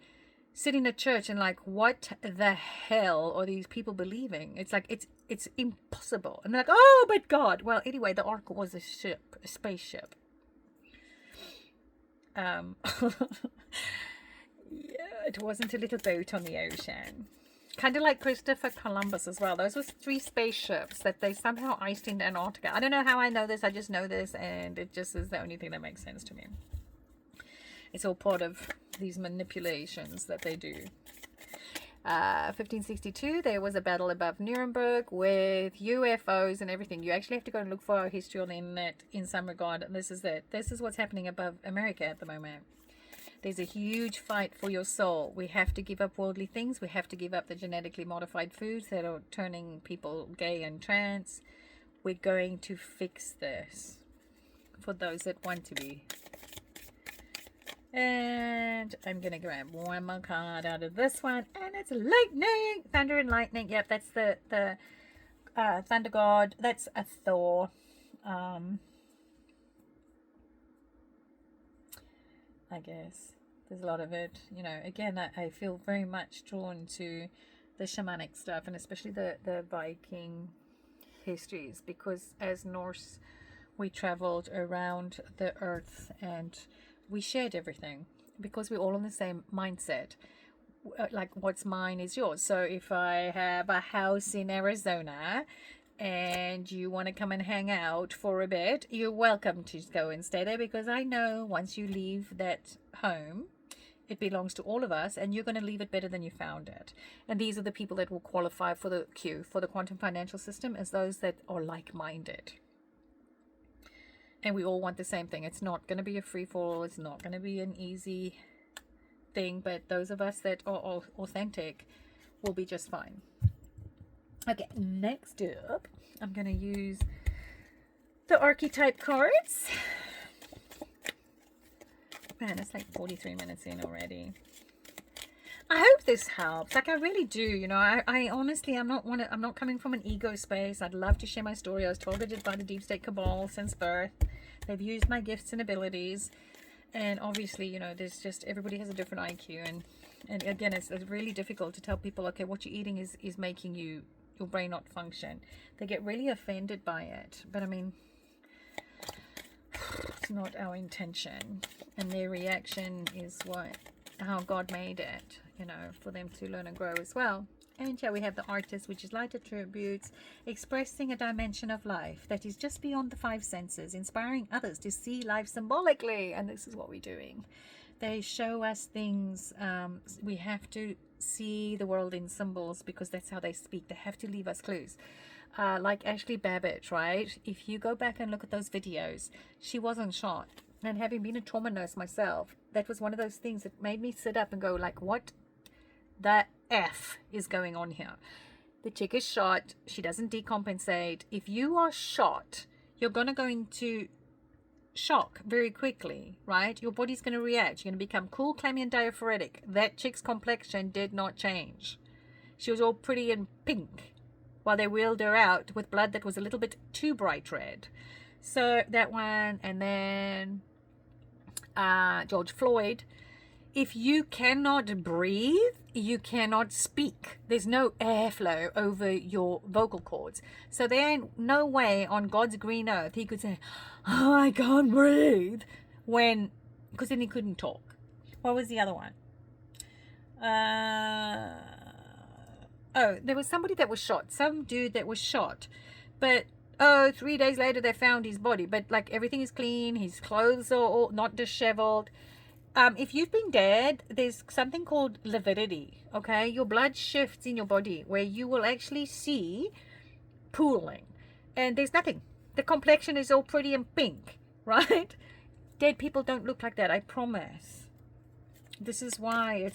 sit in a church and like, what the hell are these people believing? It's like, it's impossible. And they're like, oh, but God. Well, anyway, the ark was a spaceship. Yeah, it wasn't a little boat on the ocean. Kind of like Christopher Columbus as well. Those were 3 spaceships that they somehow iced in Antarctica. I don't know how I know this. I just know this, and it just is the only thing that makes sense to me. It's all part of these manipulations that they do. 1562, there was a battle above Nuremberg with UFOs and everything. You actually have to go and look for our history on the internet in some regard. And this is what's happening above America at the moment. There's a huge fight for your soul. We have to give up worldly things. We have to give up the genetically modified foods that are turning people gay and trans. We're going to fix this for those that want to be. And I'm going to grab one more card out of this one. And it's lightning. Thunder and lightning. Yep, that's the thunder god. That's a Thor. I guess there's a lot of it, again, I feel very much drawn to the shamanic stuff, and especially the Viking histories, because as Norse we traveled around the earth and we shared everything because we're all in the same mindset. Like, what's mine is yours. So if I have a house in Arizona and you want to come and hang out for a bit, you're welcome to go and stay there, because I know once you leave that home, it belongs to all of us, and you're going to leave it better than you found it. And these are the people that will qualify for the Q, for the quantum financial system, as those that are like-minded. And we all want the same thing. It's not going to be a free-for-all. It's not going to be an easy thing, but those of us that are authentic will be just fine. Okay, next up, I'm going to use the archetype cards. Man, it's like 43 minutes in already. I hope this helps. Like, I really do. I honestly, I'm not coming from an ego space. I'd love to share my story. I was targeted by the Deep State Cabal since birth. They've used my gifts and abilities. And obviously, there's just, everybody has a different IQ. And again, it's really difficult to tell people, okay, what you're eating is making your brain not function. They get really offended by it. But I mean, it's not our intention. And their reaction is how God made it, for them to learn and grow as well. And yeah, we have the artist, which is light attributes, expressing a dimension of life that is just beyond the 5 senses, inspiring others to see life symbolically. And this is what we're doing. They show us things. We have to see the world in symbols, because that's how they speak. They have to leave us clues. Like Ashley Babbitt, right? If you go back and look at those videos, she wasn't shot. And having been a trauma nurse myself, that was one of those things that made me sit up and go, like, what the F is going on here? The chick is shot. She doesn't decompensate. If you are shot, you're going to go into shock very quickly, right? Your body's going to react. You're going to become cool, clammy, and diaphoretic. That chick's complexion did not change. She was all pretty and pink while they wheeled her out with blood that was a little bit too bright red. So that one, and then George Floyd. If you cannot breathe, you cannot speak. There's no airflow over your vocal cords. So there ain't no way on God's green earth he could say, "Oh, I can't breathe," because then he couldn't talk. What was the other one? Oh, there was somebody that was shot. Some dude that was shot. But, 3 days later they found his body. But, like, everything is clean. His clothes are all not disheveled. If you've been dead, there's something called lividity, okay? Your blood shifts in your body where you will actually see pooling. And there's nothing. The complexion is all pretty and pink, right? Dead people don't look like that, I promise. This is why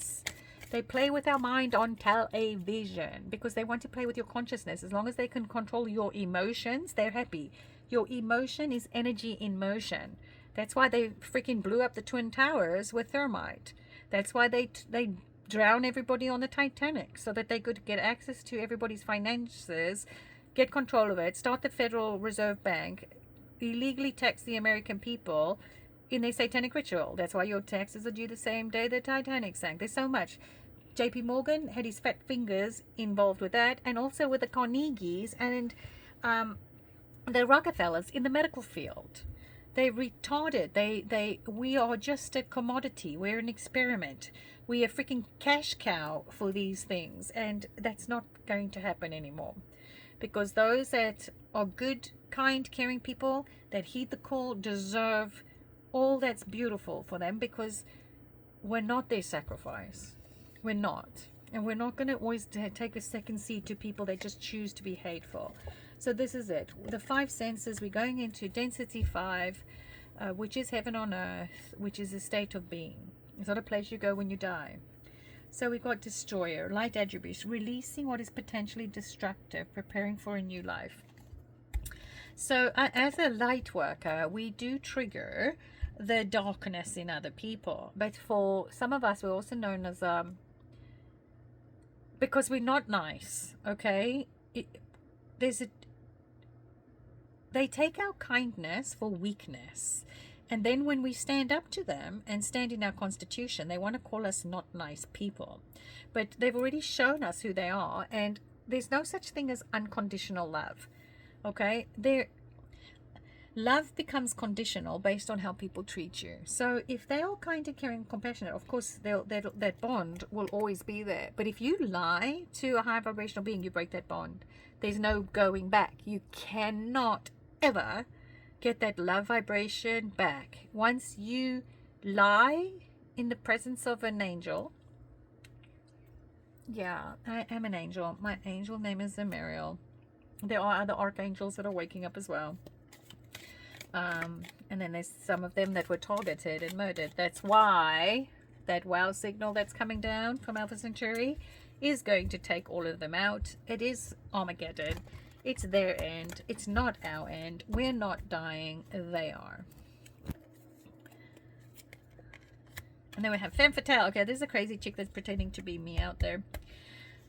they play with our mind on television, because they want to play with your consciousness. As long as they can control your emotions, they're happy. Your emotion is energy in motion. That's why they freaking blew up the Twin Towers with thermite. That's why they drown everybody on the Titanic, so that they could get access to everybody's finances, get control of it, start the Federal Reserve Bank, illegally tax the American people in their satanic ritual. That's why your taxes are due the same day the Titanic sank. There's so much. JP Morgan had his fat fingers involved with that, and also with the Carnegies and the Rockefellers in the medical field. They retarded. We are just a commodity. We're an experiment. We are freaking cash cow for these things, and that's not going to happen anymore. Because those that are good, kind, caring people that heed the call deserve all that's beautiful for them, because we're not their sacrifice. We're not. And we're not going to always take a second seat to people that just choose to be hateful. So this is it. The 5 senses, we're going into density 5, which is heaven on earth, which is a state of being. It's not a place you go when you die. So we've got destroyer, light attributes, releasing what is potentially destructive, preparing for a new life. So as a light worker, we do trigger the darkness in other people. But for some of us, we're also known as, because we're not nice, okay? They take our kindness for weakness. And then when we stand up to them and stand in our constitution, they want to call us not nice people. But they've already shown us who they are, and there's no such thing as unconditional love. Okay? Love becomes conditional based on how people treat you. So if they are kind and caring and compassionate, of course that bond will always be there. But if you lie to a high vibrational being, you break that bond. There's no going back. You cannot ever get that love vibration back. Once you lie in the presence of an angel, yeah, I am an angel. My angel name is Zemariel. There are other archangels that are waking up as well. And then there's some of them that were targeted and murdered. That's why that wow signal that's coming down from Alpha Centauri is going to take all of them out. It is Armageddon. It's their end. It's not our end. We're not dying. They are. And then we have Femme Fatale. Okay, this is a crazy chick that's pretending to be me out there.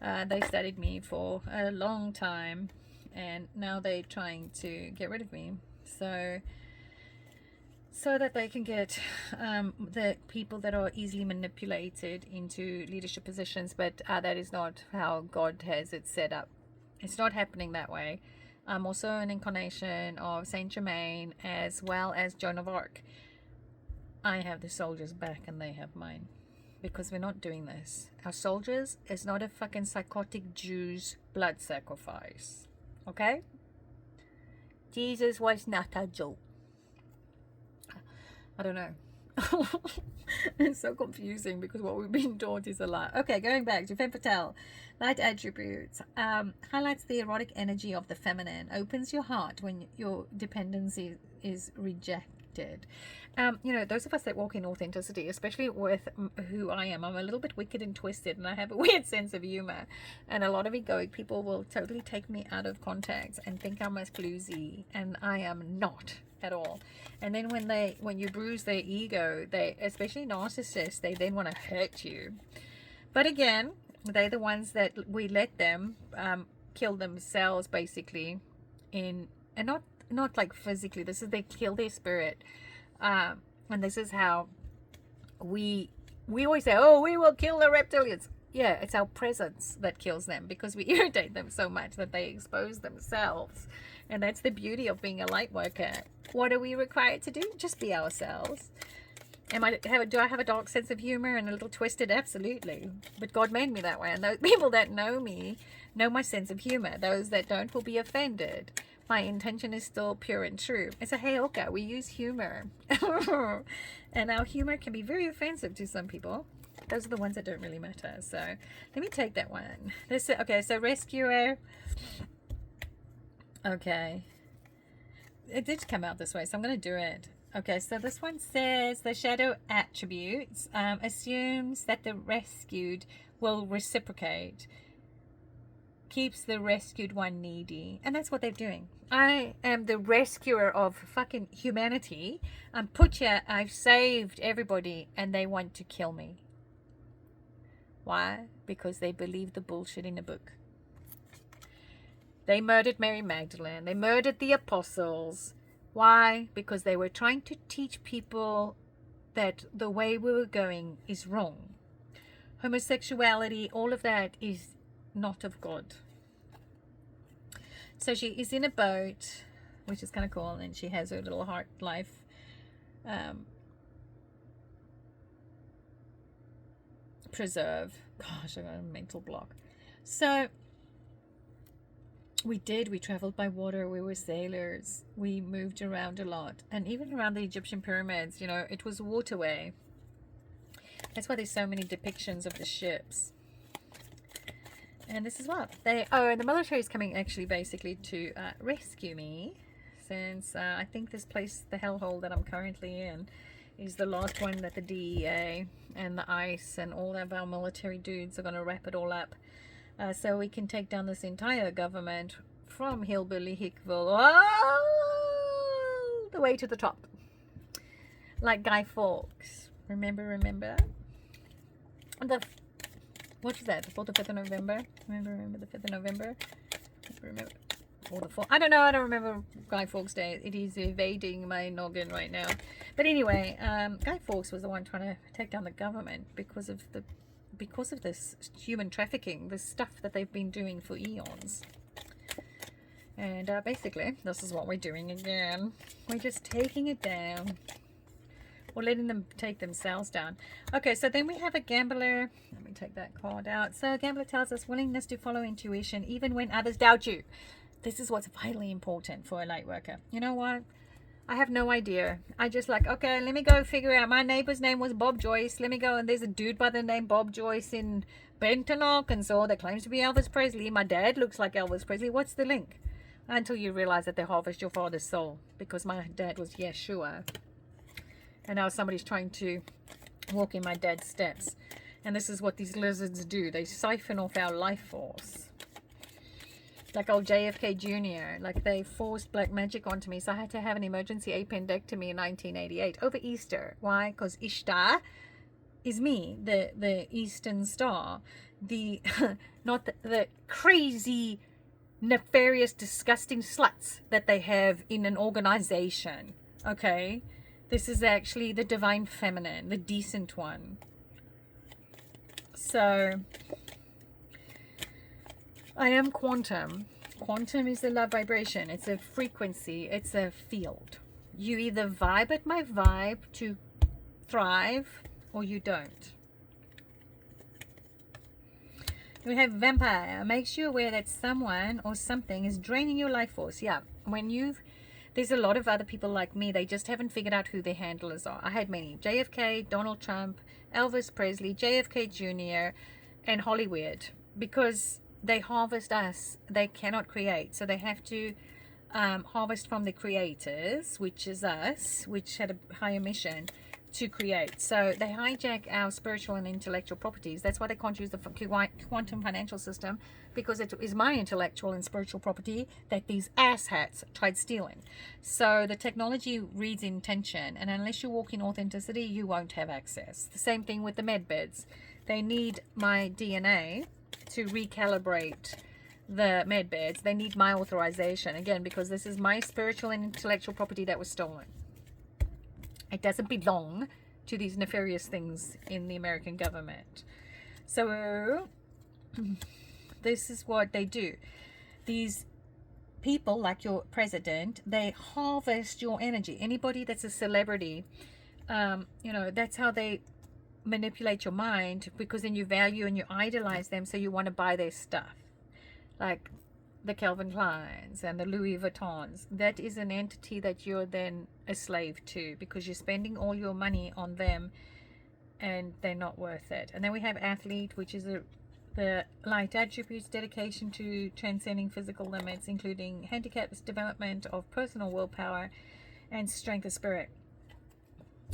They studied me for a long time, and now they're trying to get rid of me. So that they can get the people that are easily manipulated into leadership positions. But that is not how God has it set up. It's not happening that way. I'm also an incarnation of Saint Germain as well as Joan of Arc. I have the soldiers back and they have mine, because we're not doing this. Our soldiers is not a fucking psychotic Jew's blood sacrifice. Okay? Jesus was not a Jew. I don't know. It's so confusing because what we've been taught is a lie. Okay, going back to Femme Fatale. Light attributes. Highlights the erotic energy of the feminine. Opens your heart when your dependency is rejected. Those of us that walk in authenticity, especially with who I am, I'm a little bit wicked and twisted, and I have a weird sense of humor. And a lot of egoic people will totally take me out of context and think I'm a floozy, and I am not at all. And then when you bruise their ego, they, especially narcissists, they then want to hurt you. But again, they're the ones that we let them kill themselves, basically, and not not like physically, this is they kill their spirit. And this is how we always say, oh, we will kill the reptilians. Yeah, it's our presence that kills them, because we irritate them so much that they expose themselves. And that's the beauty of being a light worker. What are we required to do? Just be ourselves. Do I have a dark sense of humor and a little twisted? Absolutely. But God made me that way. And those people that know me know my sense of humor. Those that don't will be offended. My intention is still pure and true. It's a heyoka. We use humor. And our humor can be very offensive to some people. Those are the ones that don't really matter. So let me take that one. Okay, so rescuer. Okay. It did come out this way, so I'm going to do it. Okay, so this one says the shadow attributes assumes that the rescued will reciprocate, keeps the rescued one needy, and that's what they're doing. I am the rescuer of fucking humanity. I've saved everybody, and they want to kill me. Why? Because they believe the bullshit in the book. They murdered Mary Magdalene. They murdered the apostles. Why? Because they were trying to teach people that the way we were going is wrong. Homosexuality, all of that is not of God. So she is in a boat, which is kind of cool, and she has her little heart life. Preserve. Gosh, I got a mental block. So we traveled by water, we were sailors, we moved around a lot, and even around the Egyptian pyramids, it was a waterway. That's why there's so many depictions of the ships. And this is what and the military is coming actually basically to rescue me, since I think this place, the hellhole that I'm currently in, is the last one that the DEA and the ICE and all of our military dudes are going to wrap it all up. So we can take down this entire government from Hillbilly Hickville all the way to the top. Like Guy Fawkes. Remember? What is that? The 4th or 5th of November? Remember the 5th of November? Remember? Or the 4th. I don't know. I don't remember Guy Fawkes Day. It is evading my noggin right now. But anyway, Guy Fawkes was the one trying to take down the government because of this human trafficking, this stuff that they've been doing for eons. And basically, this is what we're doing again. We're just taking it down. Or letting them take themselves down. Okay, so then we have a gambler. Let me take that card out. So a gambler tells us willingness to follow intuition even when others doubt you. This is what's vitally important for a light worker. You know what? I have no idea. I just okay, let me go figure out. My neighbor's name was Bob Joyce. Let me go, and there's a dude by the name Bob Joyce in Benton, Arkansas that claims to be Elvis Presley. My dad looks like Elvis Presley. What's the link? Until you realize that they harvest your father's soul, because my dad was Yeshua. And now somebody's trying to walk in my dad's steps. And this is what these lizards do. They siphon off our life force. Like old JFK Jr. Like they forced black magic onto me. So I had to have an emergency appendectomy in 1988 over Easter. Why? Because Ishtar is me, the Eastern Star. Not the crazy, nefarious, disgusting sluts that they have in an organization. Okay? This is actually the divine feminine, the decent one. So, I am quantum. Quantum is the love vibration. It's a frequency. It's a field. You either vibe at my vibe to thrive, or you don't. We have vampire. Makes you aware that someone or something is draining your life force. Yeah, there's a lot of other people like me. They just haven't figured out who their handlers are. I had many. JFK, Donald Trump, Elvis Presley, JFK Jr., and Hollywood. Because they harvest us. They cannot create. So they have to harvest from the creators, which is us, which had a higher mission to create. So they hijack our spiritual and intellectual properties. That's why they can't use the quantum financial system, because it is my intellectual and spiritual property that these asshats tried stealing. So the technology reads intention, and unless you walk in authenticity, you won't have access. The same thing with the med beds. They need my DNA to recalibrate the med beds, they need my authorization again, because this is my spiritual and intellectual property that was stolen. It doesn't belong to these nefarious things in the American government. So this is what they do. These people, like your president, they harvest your energy. Anybody that's a celebrity, that's how they manipulate your mind, because then you value and you idolize them, so you want to buy their stuff, like the Calvin Kleins and the Louis Vuittons. That is an entity that you're then a slave to, because you're spending all your money on them and they're not worth it. And then we have athlete, which is the light attributes, dedication to transcending physical limits, including handicaps, development of personal willpower and strength of spirit.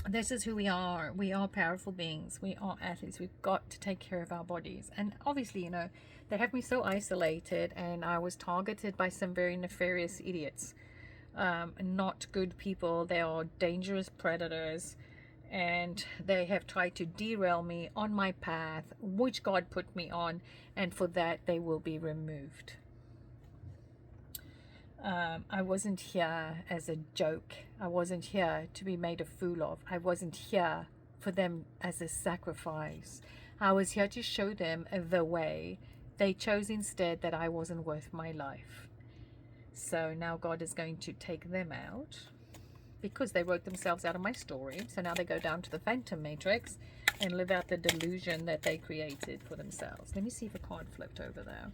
This is who we are. We are powerful beings. We are athletes. We've got to take care of our bodies. And obviously, they have me so isolated, and I was targeted by some very nefarious idiots. Not good people. They are dangerous predators, and they have tried to derail me on my path, which God put me on, and for that they will be removed. I wasn't here as a joke. I wasn't here to be made a fool of. I wasn't here for them as a sacrifice. I was here to show them the way. They chose instead that I wasn't worth my life. So now God is going to take them out, because they wrote themselves out of my story. So now they go down to the Phantom Matrix and live out the delusion that they created for themselves. Let me see if a card flipped over there.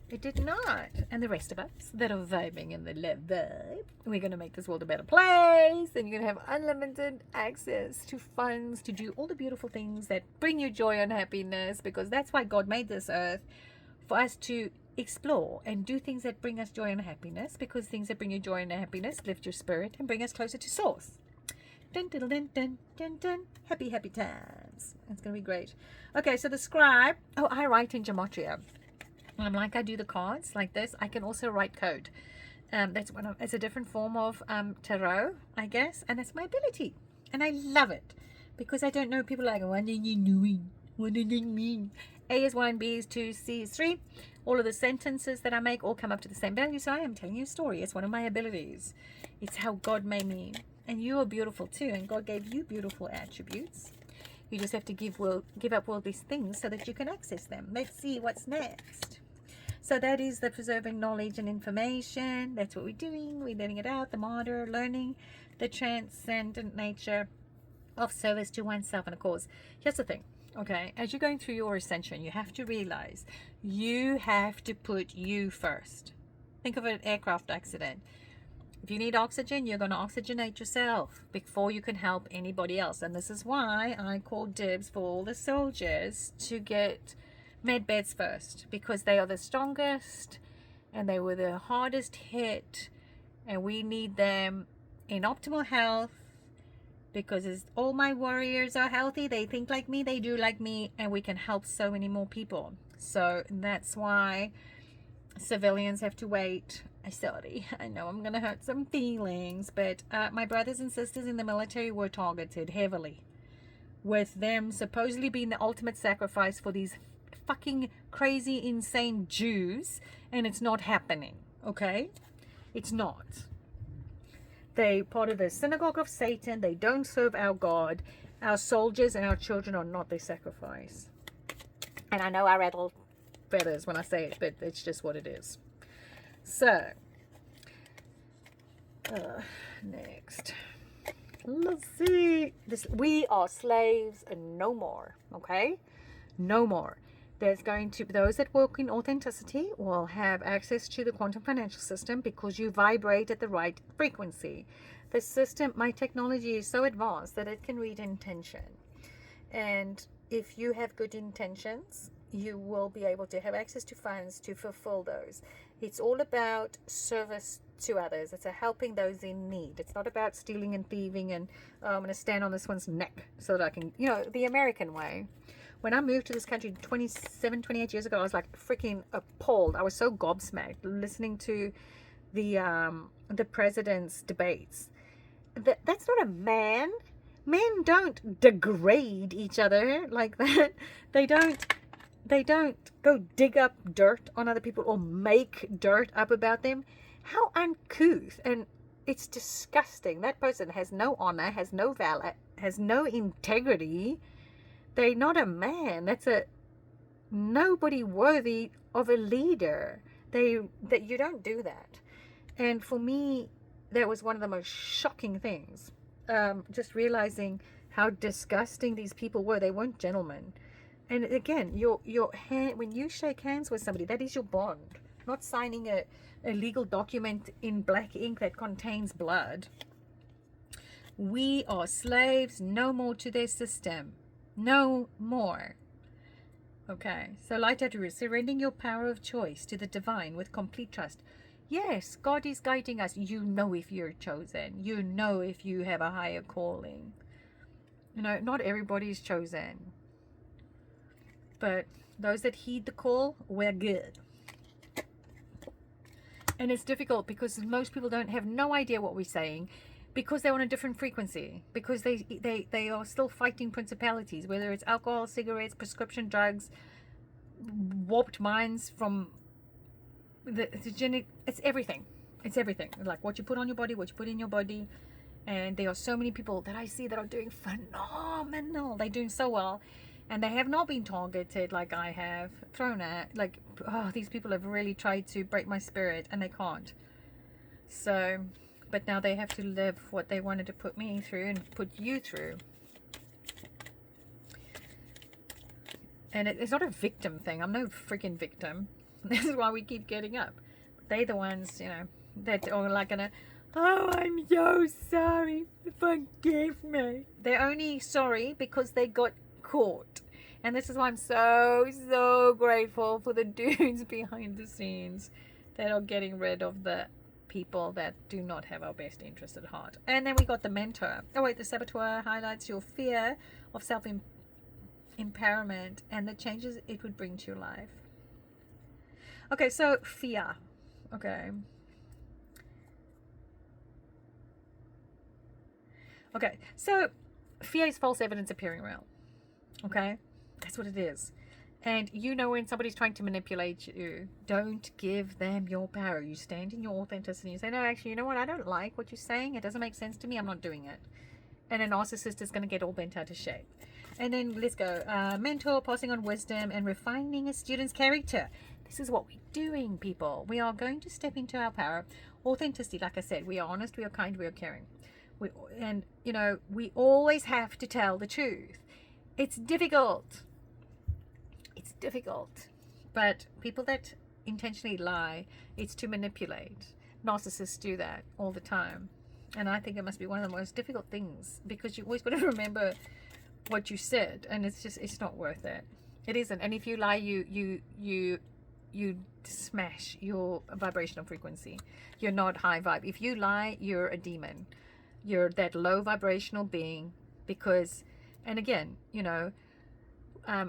It did not. And the rest of us that are vibing in the love vibe, we're going to make this world a better place. And you're going to have unlimited access to funds to do all the beautiful things that bring you joy and happiness, because that's why God made this earth, for us to explore and do things that bring us joy and happiness, because things that bring you joy and happiness lift your spirit and bring us closer to source. Dun, dun, dun, dun, dun, dun. Happy, happy times. It's going to be great. Okay, so the scribe. Oh, I write in gematria. Like I do the cards like this, I can also write code. It's a different form of tarot, I guess, and it's my ability, and I love it, because I don't know, people are like, what are you doing? What does it mean? A is 1, B is 2, C is 3. All of the sentences that I make all come up to the same value. So I am telling you a story. It's one of my abilities. It's how God made me, and you are beautiful too, and God gave you beautiful attributes. You just have to give up all these things so that you can access them. Let's see what's next. So that is the preserving knowledge and information. That's what we're doing. We're letting it out, the martyr, learning the transcendent nature of service to oneself and a cause. Here's the thing, okay? As you're going through your ascension, you have to realize you have to put you first. Think of an aircraft accident. If you need oxygen, you're going to oxygenate yourself before you can help anybody else. And this is why I call dibs for all the soldiers to get med beds first, because they are the strongest and they were the hardest hit, and we need them in optimal health, because as all my warriors are healthy, they think like me, they do like me, and we can help so many more people. So that's why civilians have to wait. Sorry, I know I'm gonna hurt some feelings, but my brothers and sisters in the military were targeted heavily, with them supposedly being the ultimate sacrifice for these fucking crazy insane Jews, and it's not happening. Okay, it's not. They part of the synagogue of Satan. They don't serve our God. Our soldiers and our children are not their sacrifice. And I know I rattle feathers when I say it, but it's just what it is. So next, let's see this. We are slaves and no more. Okay, no more. There's going to be those that work in authenticity will have access to the quantum financial system, because you vibrate at the right frequency. The system, my technology is so advanced that it can read intention. And if you have good intentions, you will be able to have access to funds to fulfill those. It's all about service to others. It's a helping those in need. It's not about stealing and thieving and I'm going to stand on this one's neck so that I can, the American way. When I moved to this country 28 years ago, I was like freaking appalled. I was so gobsmacked listening to the president's debates. That's not a man. Men don't degrade each other like that. They don't, they don't go dig up dirt on other people or make dirt up about them. How uncouth. And it's disgusting. That person has no honor, has no valor, has no integrity. They're not a man. That's a nobody worthy of a leader. That you don't do that. And for me, that was one of the most shocking things. Just realizing how disgusting these people were. They weren't gentlemen. And again, your hand, when you shake hands with somebody, that is your bond. Not signing a legal document in black ink that contains blood. We are slaves, no more to their system. No more. Okay, so light out to surrendering your power of choice to the divine with complete trust. Yes, God is guiding us. You know if you're chosen. You know if you have a higher calling. You know, not everybody is chosen. But those that heed the call, we're good. And it's difficult because most people don't have no idea what we're saying because they're on a different frequency. Because they are still fighting principalities, whether it's alcohol, cigarettes, prescription drugs, warped minds from the genetic. It's everything. It's everything. Like what you put on your body, what you put in your body. And there are so many people that I see that are doing phenomenal. They're doing so well. And they have not been targeted like I have, thrown at. Like, oh, these people have really tried to break my spirit and they can't. So, but now they have to live what they wanted to put me through and put you through. And it's not a victim thing. I'm no freaking victim. This is why we keep getting up. They're the ones, you know, that are like gonna, oh, I'm so sorry. Forgive me. They're only sorry because they got caught. And this is why I'm so grateful for the dudes behind the scenes that are getting rid of the people that do not have our best interest at heart. And then we got the mentor. Oh wait, the saboteur highlights your fear of self-empowerment and the changes it would bring to your life. Okay, so fear. Okay, so fear is false evidence appearing real. Okay, that's what it is. And you know when somebody's trying to manipulate you, don't give them your power. You stand in your authenticity. You say, no, actually, you know what? I don't like what you're saying. It doesn't make sense to me. I'm not doing it. And a narcissist is going to get all bent out of shape. And then let's go. Mentor, passing on wisdom and refining a student's character. This is what we're doing, people. We are going to step into our power. Authenticity, like I said, we are honest, we are kind, we are caring. And, you know, we always have to tell the truth. It's difficult. It's difficult. But people that intentionally lie, it's to manipulate. Narcissists do that all the time. And I think it must be one of the most difficult things because you always got to remember what you said. And it's not worth it. It isn't. And if you lie, you smash your vibrational frequency. You're not high vibe. If you lie, you're a demon. You're that low vibrational being because, and again, you know,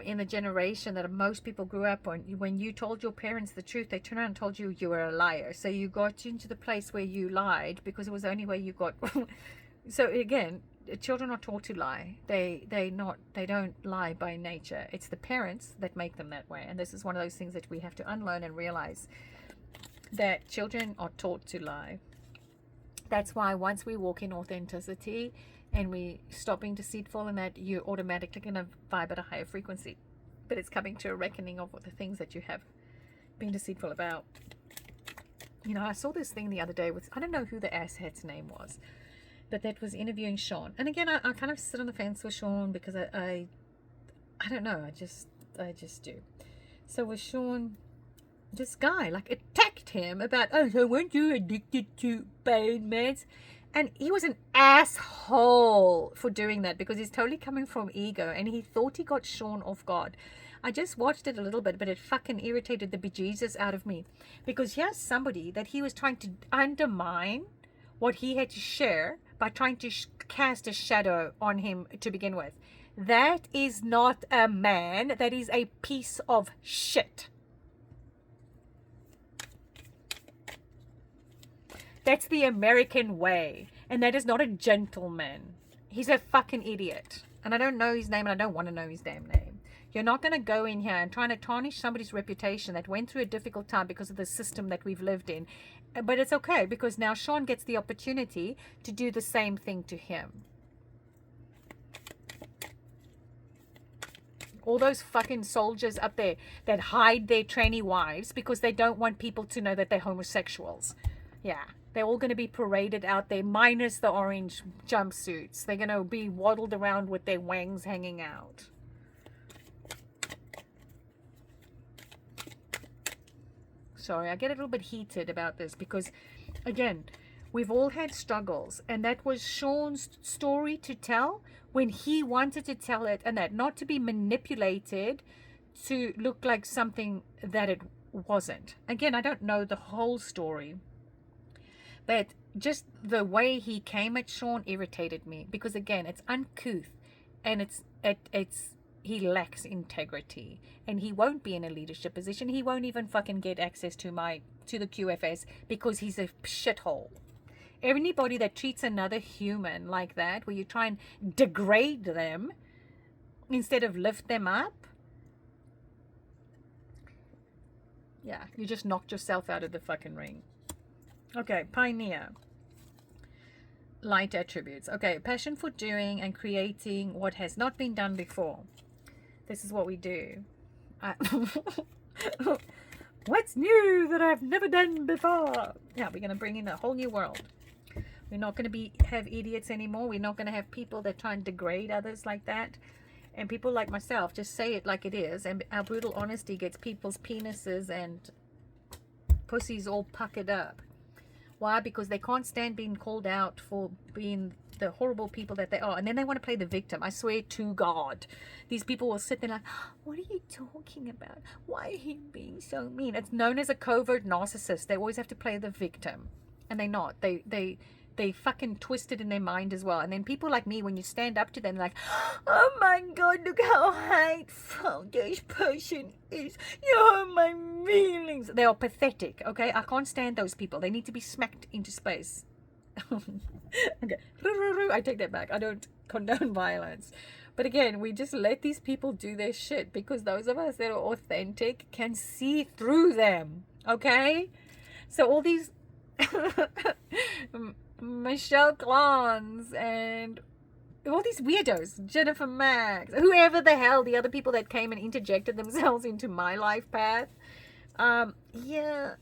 in the generation that most people grew up on, when you told your parents the truth, they turned around and told you you were a liar. So you got into the place where you lied because it was the only way you got. So again, children are taught to lie. They don't lie by nature. It's the parents that make them that way. And this is one of those things that we have to unlearn and realize that children are taught to lie. That's why once we walk in authenticity and we stop being deceitful, and that you're automatically going to vibe at a higher frequency. But it's coming to a reckoning of the things that you have been deceitful about. You know, I saw this thing the other day with, I don't know who the asshat's name was, but that was interviewing Sean. And again, I kind of sit on the fence with Sean because I don't know, I just do. So with Sean, this guy like attacked him about, oh, so weren't you addicted to pain meds? And he was an asshole for doing that because he's totally coming from ego and he thought he got Sean off guard. I just watched it a little bit, but it fucking irritated the bejesus out of me because here's somebody that he was trying to undermine what he had to share by trying to cast a shadow on him to begin with. That is not a man. That is a piece of shit. That's the American way. And that is not a gentleman. He's a fucking idiot. And I don't know his name and I don't want to know his damn name. You're not going to go in here and trying to tarnish somebody's reputation that went through a difficult time because of the system that we've lived in. But it's okay, because now Sean gets the opportunity to do the same thing to him. All those fucking soldiers up there that hide their trainee wives because they don't want people to know that they're homosexuals. Yeah, they're all going to be paraded out there, minus the orange jumpsuits. They're going to be waddled around with their wangs hanging out. Sorry, I get a little bit heated about this because, again, we've all had struggles, and that was Sean's story to tell when he wanted to tell it, and that not to be manipulated to look like something that it wasn't. Again, I don't know the whole story, but just the way he came at Sean irritated me because, again, it's uncouth, and he lacks integrity, and he won't be in a leadership position. He won't even fucking get access to the QFS because he's a shithole. Anybody that treats another human like that, where you try and degrade them instead of lift them up, yeah, you just knocked yourself out of the fucking ring. Okay, pioneer. Light attributes. Okay, passion for doing and creating what has not been done before. This is what we do. What's new that I've never done before? Yeah, we're going to bring in a whole new world. We're not going to have idiots anymore. We're not going to have people that try and degrade others like that. And people like myself just say it like it is. And our brutal honesty gets people's penises and pussies all puckered up. Why? Because they can't stand being called out for being the horrible people that they are. And then they want to play the victim. I swear to God. These people will sit there like, what are you talking about? Why are you being so mean? It's known as a covert narcissist. They always have to play the victim. And they're not. They fucking twist it in their mind as well. And then people like me, when you stand up to them, like, oh my God, look how hateful this person is. You hurt my feelings. They are pathetic, okay? I can't stand those people. They need to be smacked into space. Okay. I take that back. I don't condone violence. But again, we just let these people do their shit because those of us that are authentic can see through them, okay? So all these... Michelle Clans and all these weirdos, Jennifer Max, whoever the hell, the other people that came and interjected themselves into my life path. Yeah,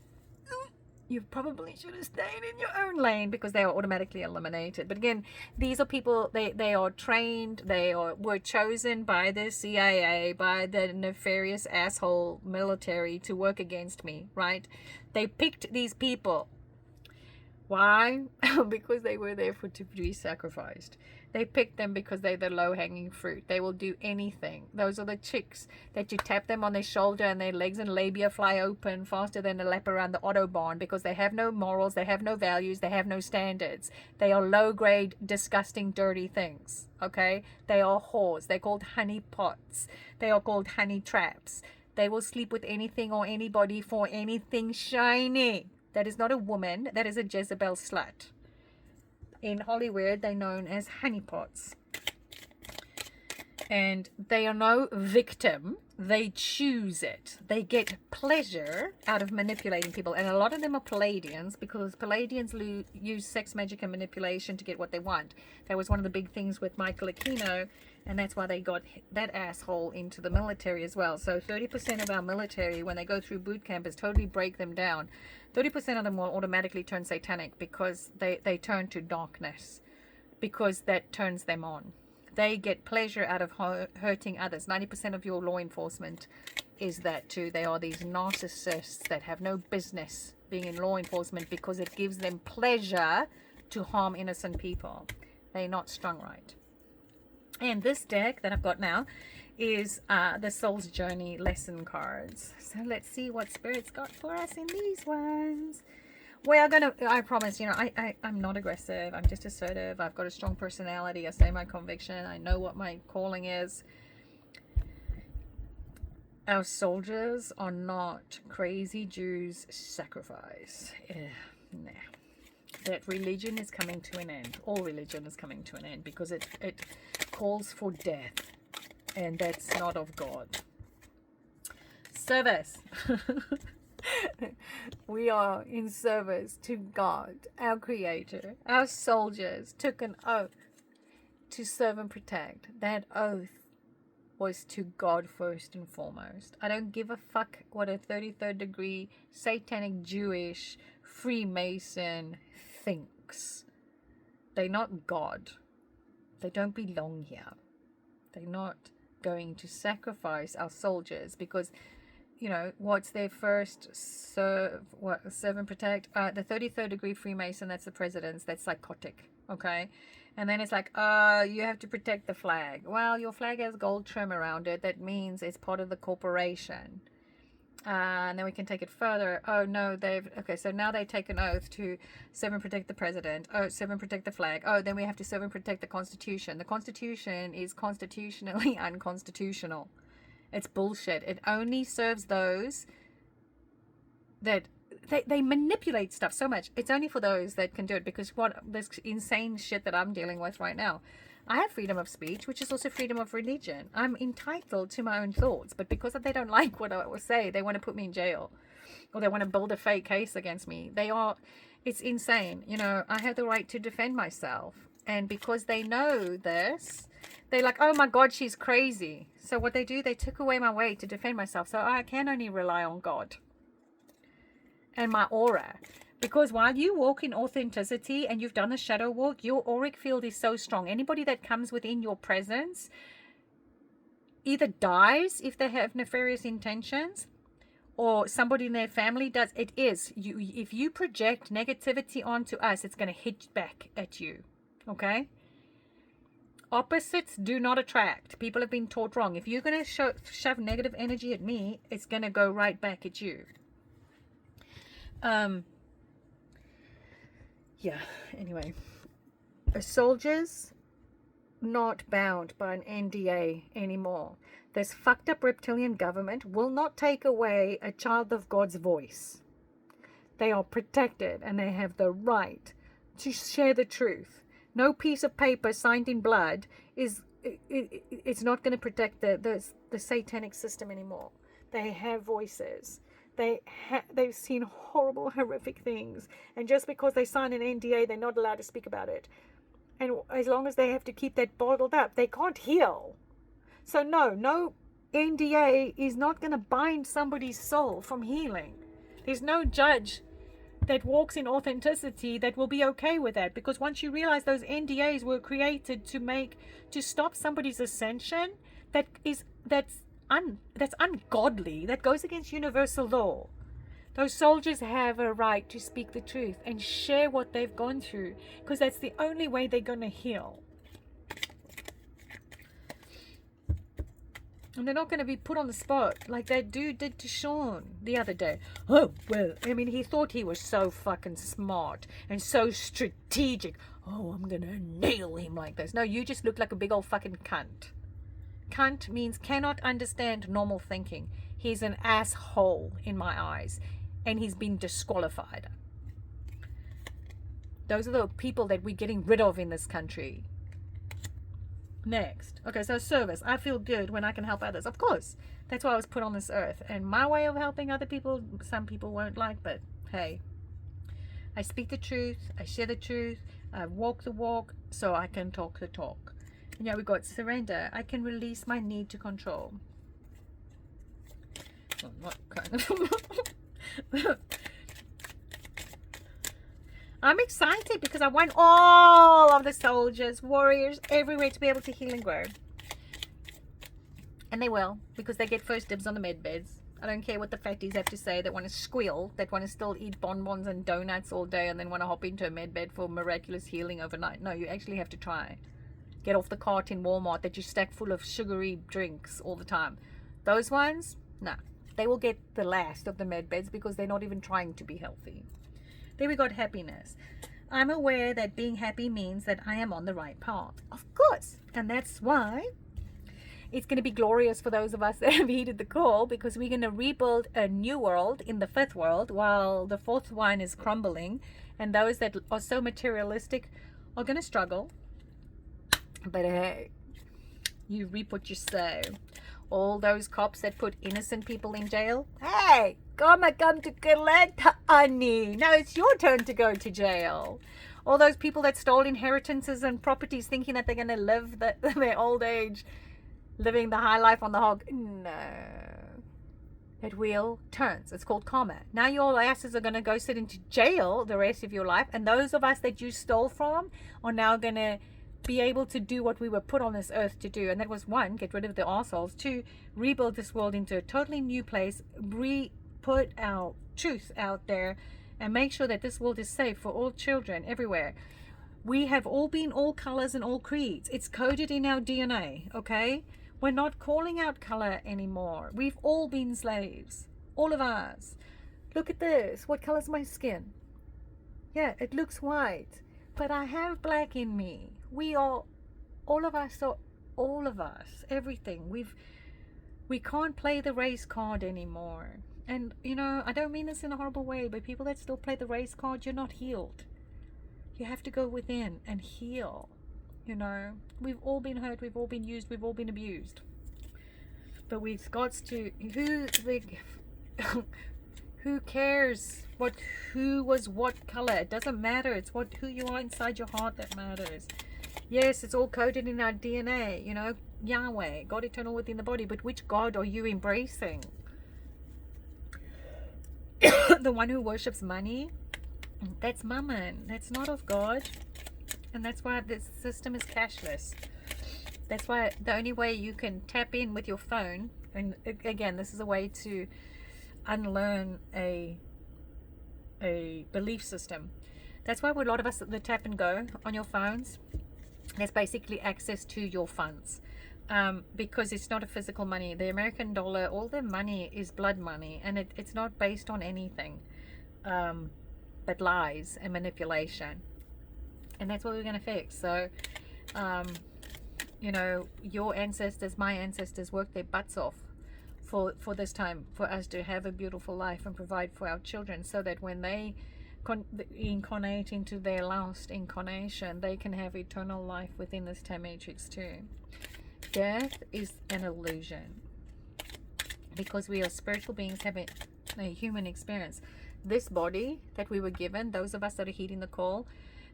you probably should have stayed in your own lane because they are automatically eliminated. But again, these are people, they are trained, were chosen by the CIA, by the nefarious asshole military to work against me, right? They picked these people. Why? Because they were there to be sacrificed. They picked them because they're the low-hanging fruit. They will do anything. Those are the chicks that you tap them on their shoulder and their legs and labia fly open faster than a lap around the Autobahn because they have no morals, they have no values, they have no standards. They are low-grade, disgusting, dirty things. Okay? They are whores. They're called honey pots. They are called honey traps. They will sleep with anything or anybody for anything shiny. That is not a woman. That is a Jezebel slut. In Hollywood, they're known as honeypots. And they are no victim. They choose it. They get pleasure out of manipulating people. And a lot of them are Palladians because Palladians use sex, magic, and manipulation to get what they want. That was one of the big things with Michael Aquino. And that's why they got that asshole into the military as well. So 30% of our military, when they go through boot camp, is totally break them down. 30% of them will automatically turn satanic because they turn to darkness. Because that turns them on. They get pleasure out of hurting others. 90% of your law enforcement is that too. They are these narcissists that have no business being in law enforcement because it gives them pleasure to harm innocent people. They're not strung right. And this deck that I've got now is the Soul's Journey lesson cards. So let's see what Spirit's got for us in these ones. We're gonna, I promise, I'm not aggressive. I'm just assertive. I've got a strong personality. I say my conviction. I know what my calling is. Our soldiers are not crazy Jews sacrifice. Nah. That religion is coming to an end. All religion is coming to an end because it calls for death. and that's not of God. Service. We are in service to God, our Creator. Our soldiers took an oath to serve and protect. That oath was to God first and foremost. I don't give a fuck what a 33rd degree satanic Jewish Freemason thinks. They're not God. They don't belong here. They're not going to sacrifice our soldiers because, you know, what's their first serve and protect? The 33rd degree Freemason, that's the president's, that's psychotic, okay? And then it's like, you have to protect the flag. Well, your flag has gold trim around it. That means it's part of the corporation. And then we can take it further. Oh, no, okay, so now they take an oath to serve and protect the president. Oh, serve and protect the flag. Oh, then we have to serve and protect the Constitution. The Constitution is constitutionally unconstitutional. It's bullshit. It only serves those that they manipulate stuff so much. It's only for those that can do it, because what this insane shit that I'm dealing with right now, I have freedom of speech, which is also freedom of religion. I'm entitled to my own thoughts, but because they don't like what I will say, they want to put me in jail, or they want to build a fake case against me. It's insane. You know, I have the right to defend myself, and because they know this, they're like, oh my God, she's crazy. So what they do, they took away my way to defend myself. So I can only rely on God and my aura. Because while you walk in authenticity and you've done the shadow walk, your auric field is so strong. Anybody that comes within your presence either dies if they have nefarious intentions, or somebody in their family does. It is. If you project negativity onto us, it's going to hit back at you. Okay? Opposites do not attract. People have been taught wrong. If you're going to shove negative energy at me, it's going to go right back at you. Yeah, anyway. Soldiers not bound by an NDA anymore. This fucked up reptilian government will not take away a child of God's voice. They are protected and they have the right to share the truth. No piece of paper signed in blood it's not going to protect the satanic system anymore. They have voices. They've seen horrible, horrific things. And just because they sign an NDA, they're not allowed to speak about it. And as long as they have to keep that bottled up, they can't heal. So no NDA is not going to bind somebody's soul from healing. There's no judge that walks in authenticity that will be okay with that. Because once you realize those NDAs were created to stop somebody's ascension, that's ungodly. That goes against universal law. Those soldiers have a right to speak the truth and share what they've gone through, because that's the only way they're going to heal. And they're not going to be put on the spot like that dude did to Sean the other day. Oh, well, I mean, he thought he was so fucking smart and so strategic. Oh, I'm going to nail him like this. No, you just look like a big old fucking cunt. Cunt means cannot understand normal thinking. He's an asshole in my eyes, and he's been disqualified. Those are the people that we're getting rid of in this country. Next. Okay, so service. I feel good when I can help others. Of course. That's why I was put on this earth. And my way of helping other people, some people won't like, but hey. I speak the truth. I share the truth. I walk the walk so I can talk the talk. And yeah, we got surrender. I can release my need to control. Well, not kind of. I'm excited because I want all of the soldiers, warriors, everywhere to be able to heal and grow. And they will, because they get first dibs on the med beds. I don't care what the fatties have to say that want to squeal, that want to still eat bonbons and donuts all day and then want to hop into a med bed for miraculous healing overnight. No, you actually have to try. Get off the cart in Walmart that you stack full of sugary drinks all the time. Those ones, no. They will get the last of the med beds because they're not even trying to be healthy. Then we got happiness. I'm aware that being happy means that I am on the right path. Of course. And that's why it's going to be glorious for those of us that have heeded the call, because we're going to rebuild a new world in the fifth world while the fourth one is crumbling. And those that are so materialistic are going to struggle. But hey, You reap what you sow. All those cops that put innocent people in jail, hey, come to collect, honey. Now it's your turn to go to jail. All those people that stole inheritances and properties thinking that they're going to live their old age living the high life on the hog. No. That wheel turns. It's called karma. Now your asses are going to go sit into jail the rest of your life. And those of us that you stole from are now going to be able to do what we were put on this earth to do. And that was, one, get rid of the arseholes. Two, rebuild this world into a totally new place. Put our truth out there and make sure that this world is safe for all children everywhere. We have all been all colors and all creeds. It's coded in our DNA, okay? We're not calling out color anymore. We've all been slaves. All of us. Look at this. What color's my skin? Yeah, it looks white. But I have black in me. We are, all of us are, all of us, everything. We can't play the race card anymore. And, you know, I don't mean this in a horrible way, but people that still play the race card, you're not healed. You have to go within and heal. You know, we've all been hurt, we've all been used, we've all been abused. But we've got to, who cares who was what color? It doesn't matter. It's who you are inside your heart that matters. Yes, it's all coded in our DNA, you know, Yahweh, God eternal within the body. But which God are you embracing? The one who worships money? That's mammon. That's not of God. And that's why this system is cashless. That's why the only way you can tap in with your phone, and again, this is a way to unlearn a belief system. That's why a lot of us, the tap and go on your phones, there's basically access to your funds. Because it's not a physical money. The American dollar, all the money is blood money, and it's not based on anything but lies and manipulation. And that's what we're going to fix. So, you know, your ancestors, my ancestors worked their butts off for this time, for us to have a beautiful life and provide for our children, so that when they incarnate into their last incarnation, they can have eternal life within this time matrix too. Death is an illusion, because we are spiritual beings having a human experience. This body that we were given, those of us that are heeding the call,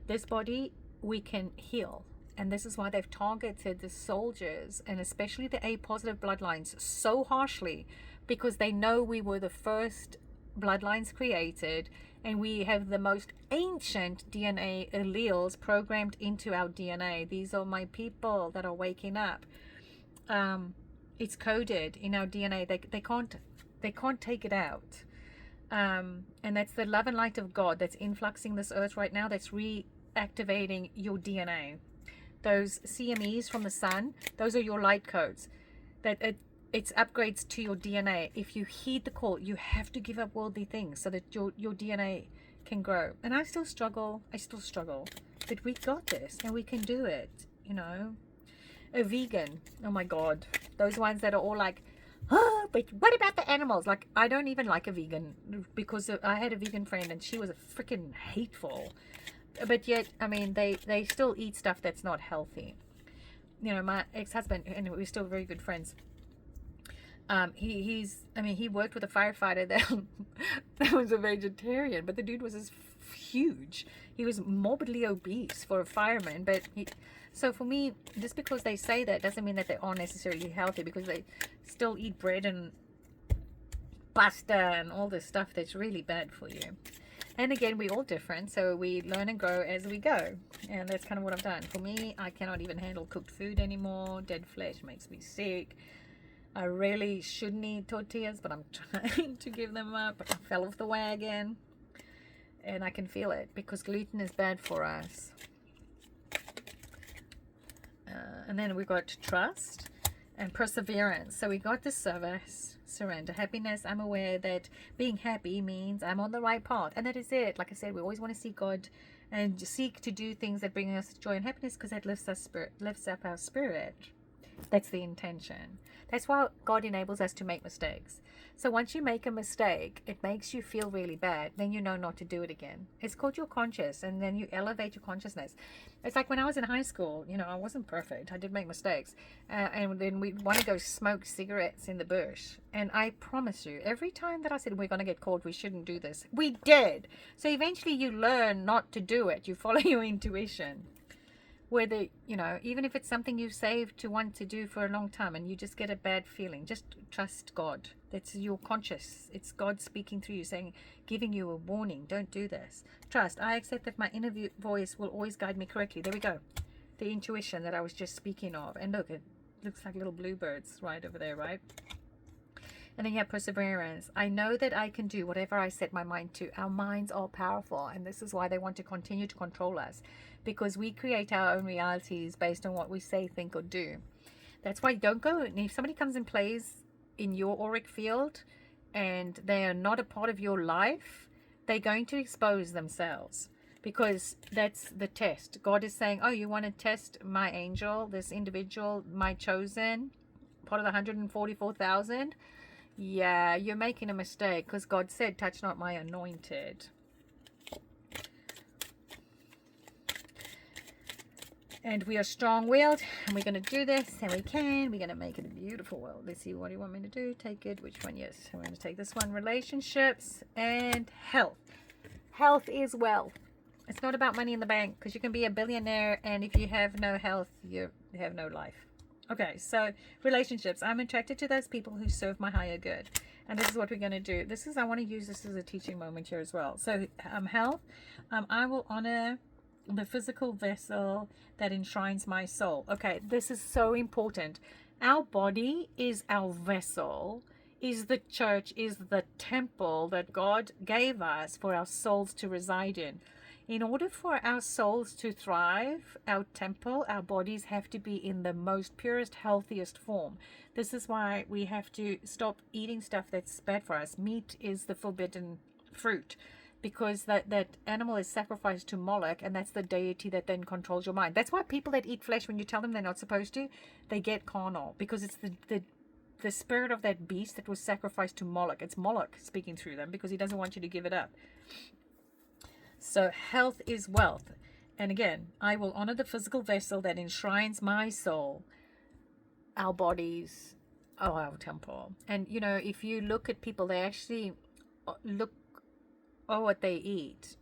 this body we can heal. And this is why they've targeted the soldiers, and especially the A positive bloodlines, so harshly, because they know we were the first bloodlines created, and we have the most ancient DNA alleles programmed into our DNA. These are my people that are waking up. It's coded in our DNA. They can't take it out. And that's the love and light of God that's influxing this earth right now, that's reactivating your DNA. Those CMEs from the sun, those are your light codes. It's upgrades to your DNA. If you heed the call, you have to give up worldly things so that your DNA can grow. And I still struggle, but we got this and we can do it, you know. A vegan, oh my God, those ones that are all like, oh, but what about the animals? Like, I don't even like a vegan, because I had a vegan friend and she was a freaking hateful. But yet, I mean, they still eat stuff that's not healthy. You know, my ex-husband, and we're still very good friends, he worked with a firefighter that was a vegetarian, but the dude was huge. He was morbidly obese for a fireman. But so for me, just because they say that doesn't mean that they are necessarily healthy, because they still eat bread and pasta and all this stuff that's really bad for you. And again, we're all different, so we learn and grow as we go. And that's kind of what I've done. For me, I cannot even handle cooked food anymore. Dead flesh makes me sick. I really shouldn't eat tortillas, but I'm trying to give them up. I fell off the wagon. And I can feel it, because gluten is bad for us. And then we got trust and perseverance. So we got the service, surrender, happiness. I'm aware that being happy means I'm on the right path, and that is it. Like I said, we always want to seek God and seek to do things that bring us joy and happiness, because that lifts up our spirit. That's the intention. That's why God enables us to make mistakes. So once you make a mistake, it makes you feel really bad. Then you know not to do it again. It's called your conscious, and then you elevate your consciousness. It's like when I was in high school, I wasn't perfect. I did make mistakes. And then we want to go smoke cigarettes in the bush. And I promise you, every time that I said we're going to get caught, we shouldn't do this, we did. So eventually you learn not to do it. You follow your intuition. Whether, even if it's something you've saved to want to do for a long time and you just get a bad feeling, just trust God. That's your conscious. It's God speaking through you, saying, giving you a warning. Don't do this. Trust. I accept that my inner voice will always guide me correctly. There we go. The intuition that I was just speaking of. And look, it looks like little bluebirds right over there, right? And then you have perseverance. I know that I can do whatever I set my mind to. Our minds are powerful, and this is why they want to continue to control us, because we create our own realities based on what we say, think, or do. That's why you don't go. And if somebody comes and plays in your auric field and they are not a part of your life, they're going to expose themselves, because that's the test. God is saying, oh, you want to test my angel, this individual, my chosen, part of the 144,000? Yeah, you're making a mistake, because God said, touch not my anointed. And we are strong-willed, and we're going to do this, and we can. We're going to make it a beautiful world. Let's see, what do you want me to do? Take it. Which one? Yes, I'm going to take this one. Relationships and health. Health is wealth. It's not about money in the bank, because you can be a billionaire, and if you have no health, you have no life. Okay, so relationships. I'm attracted to those people who serve my higher good. And this is what we're going to do. I want to use this as a teaching moment here as well. So health, I will honor the physical vessel that enshrines my soul. Okay, this is so important. Our body is our vessel, is the church, is the temple that God gave us for our souls to reside in. In order for our souls to thrive, our temple, our bodies have to be in the most purest, healthiest form. This is why we have to stop eating stuff that's bad for us. Meat is the forbidden fruit, because that animal is sacrificed to Moloch, and that's the deity that then controls your mind. That's why people that eat flesh, when you tell them they're not supposed to, they get carnal, because it's the spirit of that beast that was sacrificed to Moloch. It's Moloch speaking through them, because he doesn't want you to give it up. So health is wealth. And again, I will honor the physical vessel that enshrines my soul, our bodies, our temple. And, if you look at people, they actually look what they eat.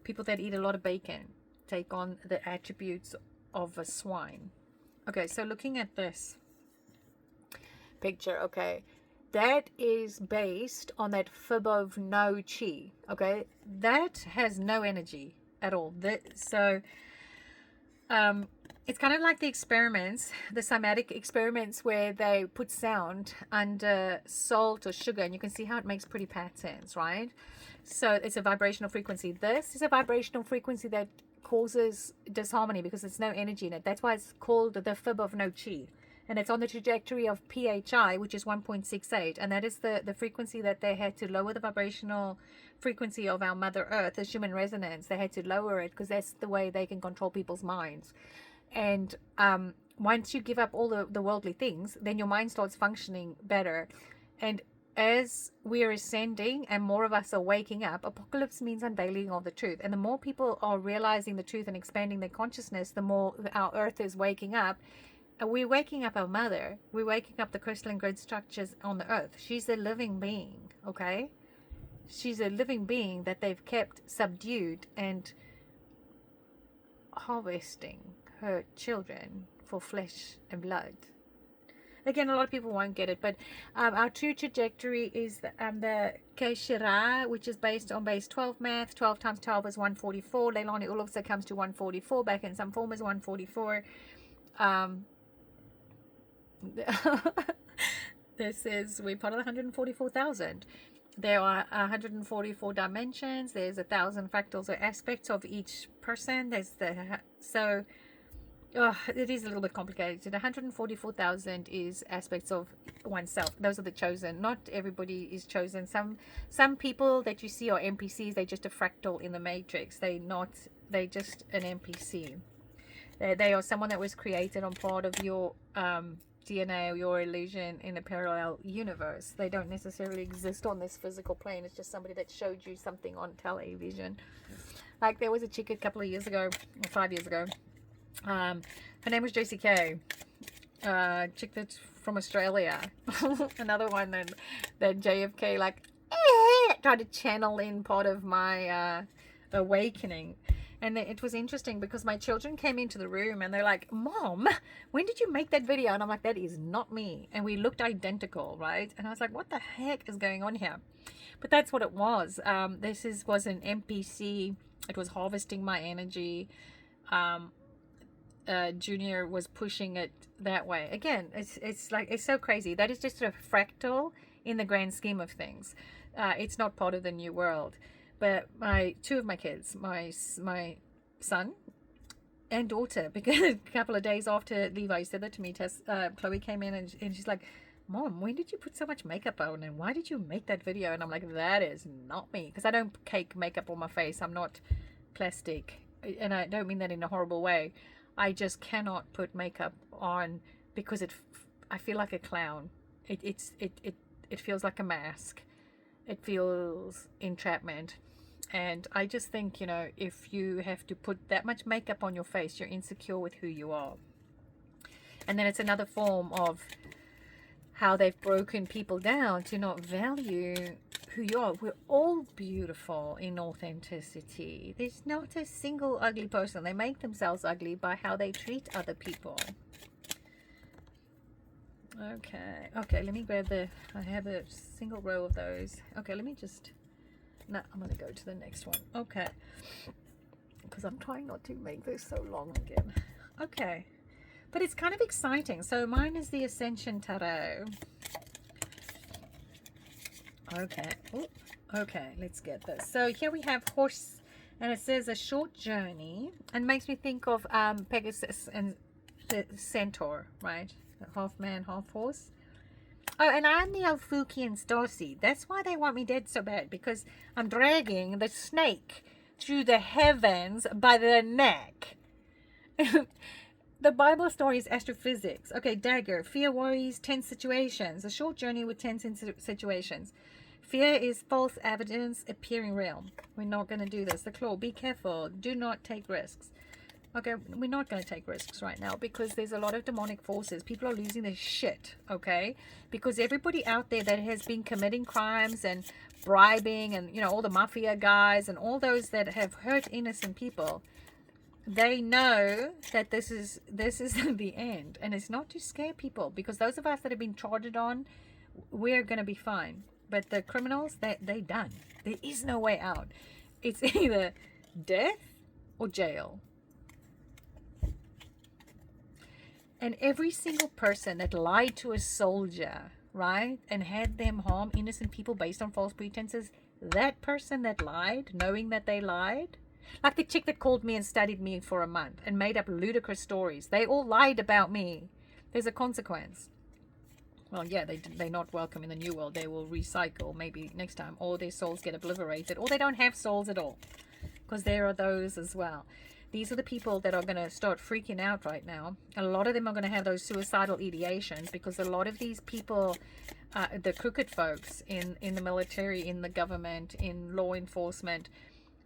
People that eat a lot of bacon take on the attributes of a swine. Okay, so looking at this picture, okay, that is based on that fib of no chi. Okay, that has no energy at all. It's kind of like the experiments, the somatic experiments, where they put sound under salt or sugar, and you can see how it makes pretty patterns, right? So it's a vibrational frequency. This is a vibrational frequency that causes disharmony, because there's no energy in it. That's why it's called the fib of no chi. And it's on the trajectory of PHI, which is 1.68. And that is the frequency that they had to lower the vibrational frequency of our Mother Earth, the Schumann resonance. They had to lower it, because that's the way they can control people's minds. And once you give up all the worldly things, then your mind starts functioning better. And as we're ascending and more of us are waking up, apocalypse means unveiling of the truth. And the more people are realizing the truth and expanding their consciousness, the more our earth is waking up. We're waking up our mother. We're waking up the crystalline grid structures on the earth. She's a living being, okay? She's a living being that they've kept subdued and harvesting her children for flesh and blood. Again, a lot of people won't get it, but our true trajectory is the Keshira, which is based on base 12 math. 12 times 12 is 144. Leilani Ulufsa comes to 144. Back in some form is 144. This is, we're part of the 144,000. There are 144 dimensions. There's 1,000 fractals or aspects of each person. It is a little bit complicated. 144,000 is aspects of oneself. Those are the chosen. Not everybody is chosen. Some people that you see are NPCs. They're just a fractal in the matrix. They're just an NPC. They are someone that was created on part of your DNA or your illusion in a parallel universe. They don't necessarily exist on this physical plane. It's just somebody that showed you something on television. Like there was a chick a couple of years ago, or 5 years ago. Her name was Josie K. Chick that's from Australia. Another one that JFK like tried to channel in part of my awakening. And it was interesting because my children came into the room and they're like, Mom, when did you make that video? And I'm like, that is not me. And we looked identical, right? And I was like, what the heck is going on here? But that's what it was. Was an NPC. It was harvesting my energy. Junior was pushing it that way. Again, it's like, it's so crazy. That is just a fractal in the grand scheme of things. It's not part of the new world. But two of my kids, my son and daughter, because a couple of days after Levi said that to me, Chloe came in and she's like, Mom, when did you put so much makeup on and why did you make that video? And I'm like, that is not me, because I don't cake makeup on my face. I'm not plastic, and I don't mean that in a horrible way. I just cannot put makeup on because I feel like a clown. It feels like a mask. It feels entrapment. And I just think, if you have to put that much makeup on your face, you're insecure with who you are. And then it's another form of how they've broken people down to not value who you are. We're all beautiful in authenticity. There's not a single ugly person. They make themselves ugly by how they treat other people. Okay, let me grab I have a single row of those. Okay, let me just, no, I'm going to go to the next one. Okay, because I'm trying not to make this so long again. Okay, but it's kind of exciting. So mine is the Ascension Tarot. Okay, let's get this. So here we have horse, and it says a short journey, and makes me think of Pegasus and the centaur, right? Half man, half horse. Oh, and I'm the Alfukian starseed. That's why they want me dead so bad, because I'm dragging the snake through the heavens by the neck. The Bible story is astrophysics. Okay, dagger. Fear, worries, tense situations. A short journey with tense situations. Fear is false evidence appearing real. We're not going to do this. The claw. Be careful. Do not take risks. Okay, we're not going to take risks right now because there's a lot of demonic forces. People are losing their shit, okay? Because everybody out there that has been committing crimes and bribing and, all the mafia guys and all those that have hurt innocent people, they know that this is the end. And it's not to scare people, because those of us that have been charged on, we're going to be fine. But the criminals, they done. There is no way out. It's either death or jail. And every single person that lied to a soldier, right, and had them harm innocent people based on false pretenses, that person that lied, knowing that they lied, like the chick that called me and studied me for a month and made up ludicrous stories, they all lied about me. There's a consequence. Well, yeah, they're not welcome in the new world. They will recycle maybe next time, or their souls get obliterated, or they don't have souls at all, because there are those as well. These are the people that are going to start freaking out right now. A lot of them are going to have those suicidal ideations, because a lot of these people, the crooked folks in the military, in the government, in law enforcement,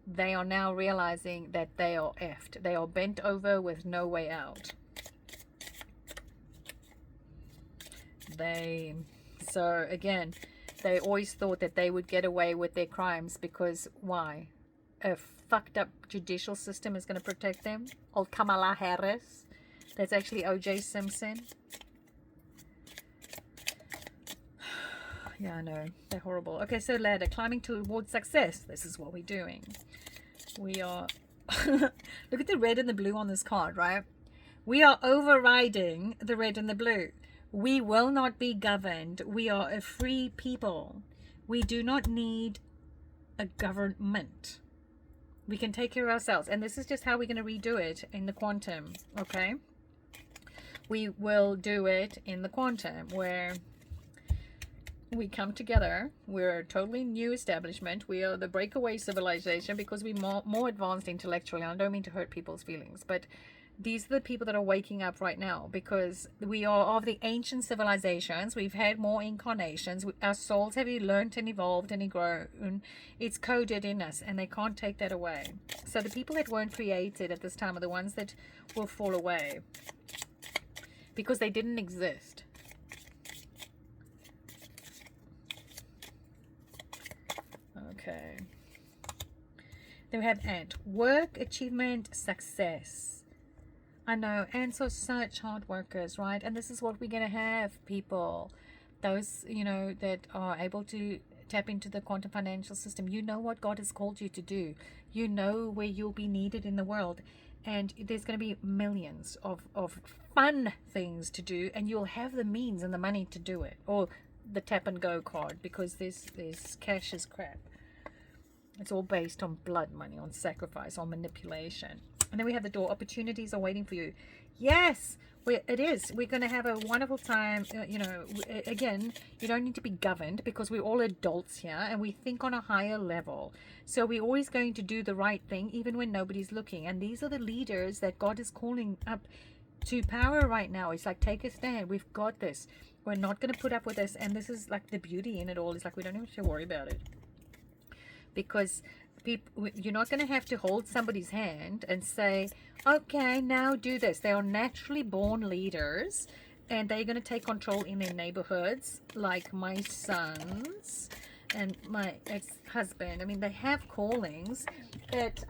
they are now realizing that they are effed. They are bent over with no way out. So again, they always thought that they would get away with their crimes because why? A fucked up judicial system is going to protect them. Old Kamala Harris. That's actually O.J. Simpson. Yeah, I know. They're horrible. Okay, so ladder. Climbing towards success. This is what we're doing. We are... Look at the red and the blue on this card, right? We are overriding the red and the blue. We will not be governed. We are a free people. We do not need a government. We can take care of ourselves. And this is just how we're going to redo it in the quantum, okay? We will do it in the quantum, where we come together. We're a totally new establishment. We are the breakaway civilization because we're more advanced intellectually. I don't mean to hurt people's feelings, but these are the people that are waking up right now, because we are of the ancient civilizations. We've had more incarnations. Our souls have learned and evolved and grown. It's coded in us, and they can't take that away. So the people that weren't created at this time are the ones that will fall away because they didn't exist. Okay. Then we have Ant. Work, achievement, success. I know, ants are such hard workers, right? And this is what we're going to have, people. Those, that are able to tap into the quantum financial system. You know what God has called you to do. You know where you'll be needed in the world. And there's going to be millions of fun things to do. And you'll have the means and the money to do it. Or the tap and go card, because this cash is crap. It's all based on blood money, on sacrifice, on manipulation. And then we have the door. Opportunities are waiting for you. Yes, it is. We're going to have a wonderful time. Again, you don't need to be governed, because we're all adults here and we think on a higher level. So we're always going to do the right thing, even when nobody's looking. And these are the leaders that God is calling up to power right now. It's like, take a stand. We've got this. We're not going to put up with this. And this is like the beauty in it all. It's like we don't even have to worry about it. Because you're not going to have to hold somebody's hand and say, okay, now do this. They are naturally born leaders, and they're going to take control in their neighborhoods, like my sons and my ex-husband. I mean, they have callings that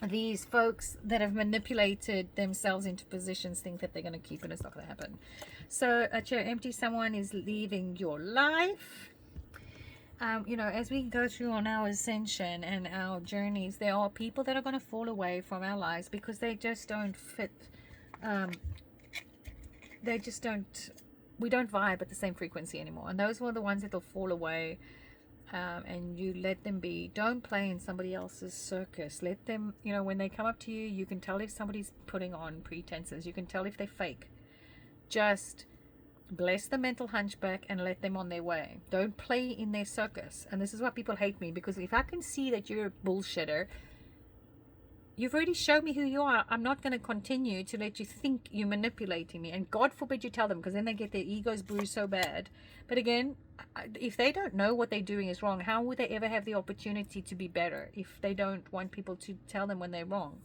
these folks that have manipulated themselves into positions think that they're going to keep, and it's not going to happen. So a chair empty, someone is leaving your life. As we go through on our ascension and our journeys, there are people that are going to fall away from our lives because they just don't fit. We don't vibe at the same frequency anymore. And those were the ones that will fall away. And you let them be. Don't play in somebody else's circus. Let them, when they come up to you, you can tell if somebody's putting on pretenses. You can tell if they're fake. Just bless the mental hunchback and let them on their way. Don't play in their circus. And this is why people hate me, because if I can see that you're a bullshitter, you've already shown me who you are. I'm not going to continue to let you think you're manipulating me. And God forbid you tell them, because then they get their egos bruised so bad. But again, if they don't know what they're doing is wrong, how would they ever have the opportunity to be better if they don't want people to tell them when they're wrong?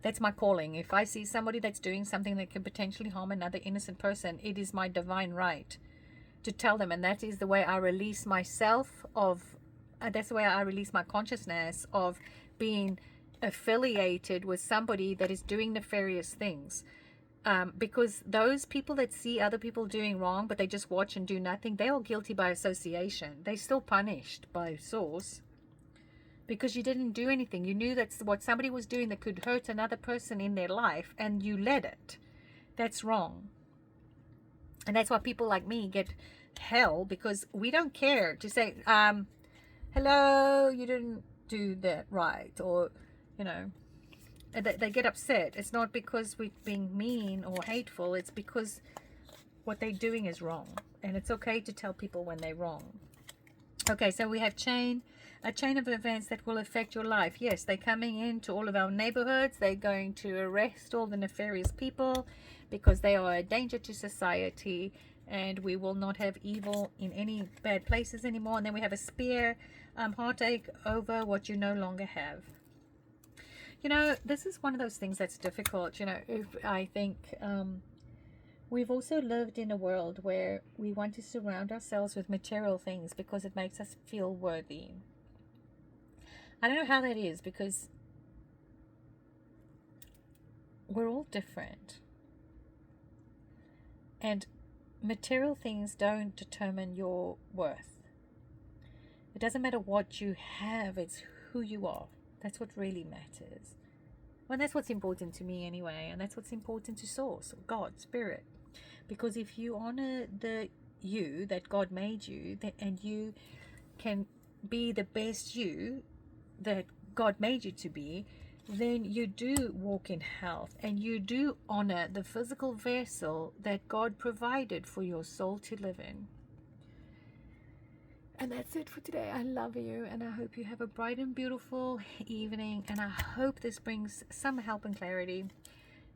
That's my calling. If I see somebody that's doing something that can potentially harm another innocent person, it is my divine right to tell them. And that is the way I release myself that's the way I release my consciousness of being affiliated with somebody that is doing nefarious things. Because those people that see other people doing wrong, but they just watch and do nothing, they are guilty by association. They're still punished by source. Because you didn't do anything. You knew that's what somebody was doing that could hurt another person in their life, and you let it. That's wrong. And that's why people like me get hell, because we don't care to say, hello, you didn't do that right. Or, they get upset. It's not because we're being mean or hateful. It's because what they're doing is wrong. And it's okay to tell people when they're wrong. Okay, so we have a chain of events that will affect your life. Yes, they're coming into all of our neighborhoods. They're going to arrest all the nefarious people because they are a danger to society, and we will not have evil in any bad places anymore. And then we have a spear, heartache over what you no longer have. This is one of those things that's difficult. I think we've also lived in a world where we want to surround ourselves with material things because it makes us feel worthy. I don't know how that is, because we're all different. And material things don't determine your worth. It doesn't matter what you have, it's who you are. That's what really matters. Well, that's what's important to me anyway, and that's what's important to Source, God, Spirit. Because if you honor the you that God made you, and you can be the best you that God made you to be, then you do walk in health, and you do honor the physical vessel that God provided for your soul to live in. And that's it for today. I love you, and I hope you have a bright and beautiful evening, and I hope this brings some help and clarity.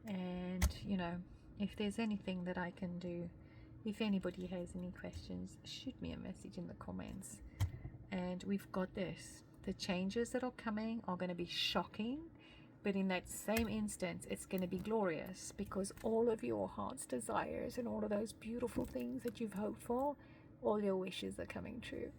And if there's anything that I can do, if anybody has any questions, shoot me a message in the comments. And we've got this. The changes that are coming are going to be shocking, but in that same instance, it's going to be glorious, because all of your heart's desires and all of those beautiful things that you've hoped for, all your wishes are coming true.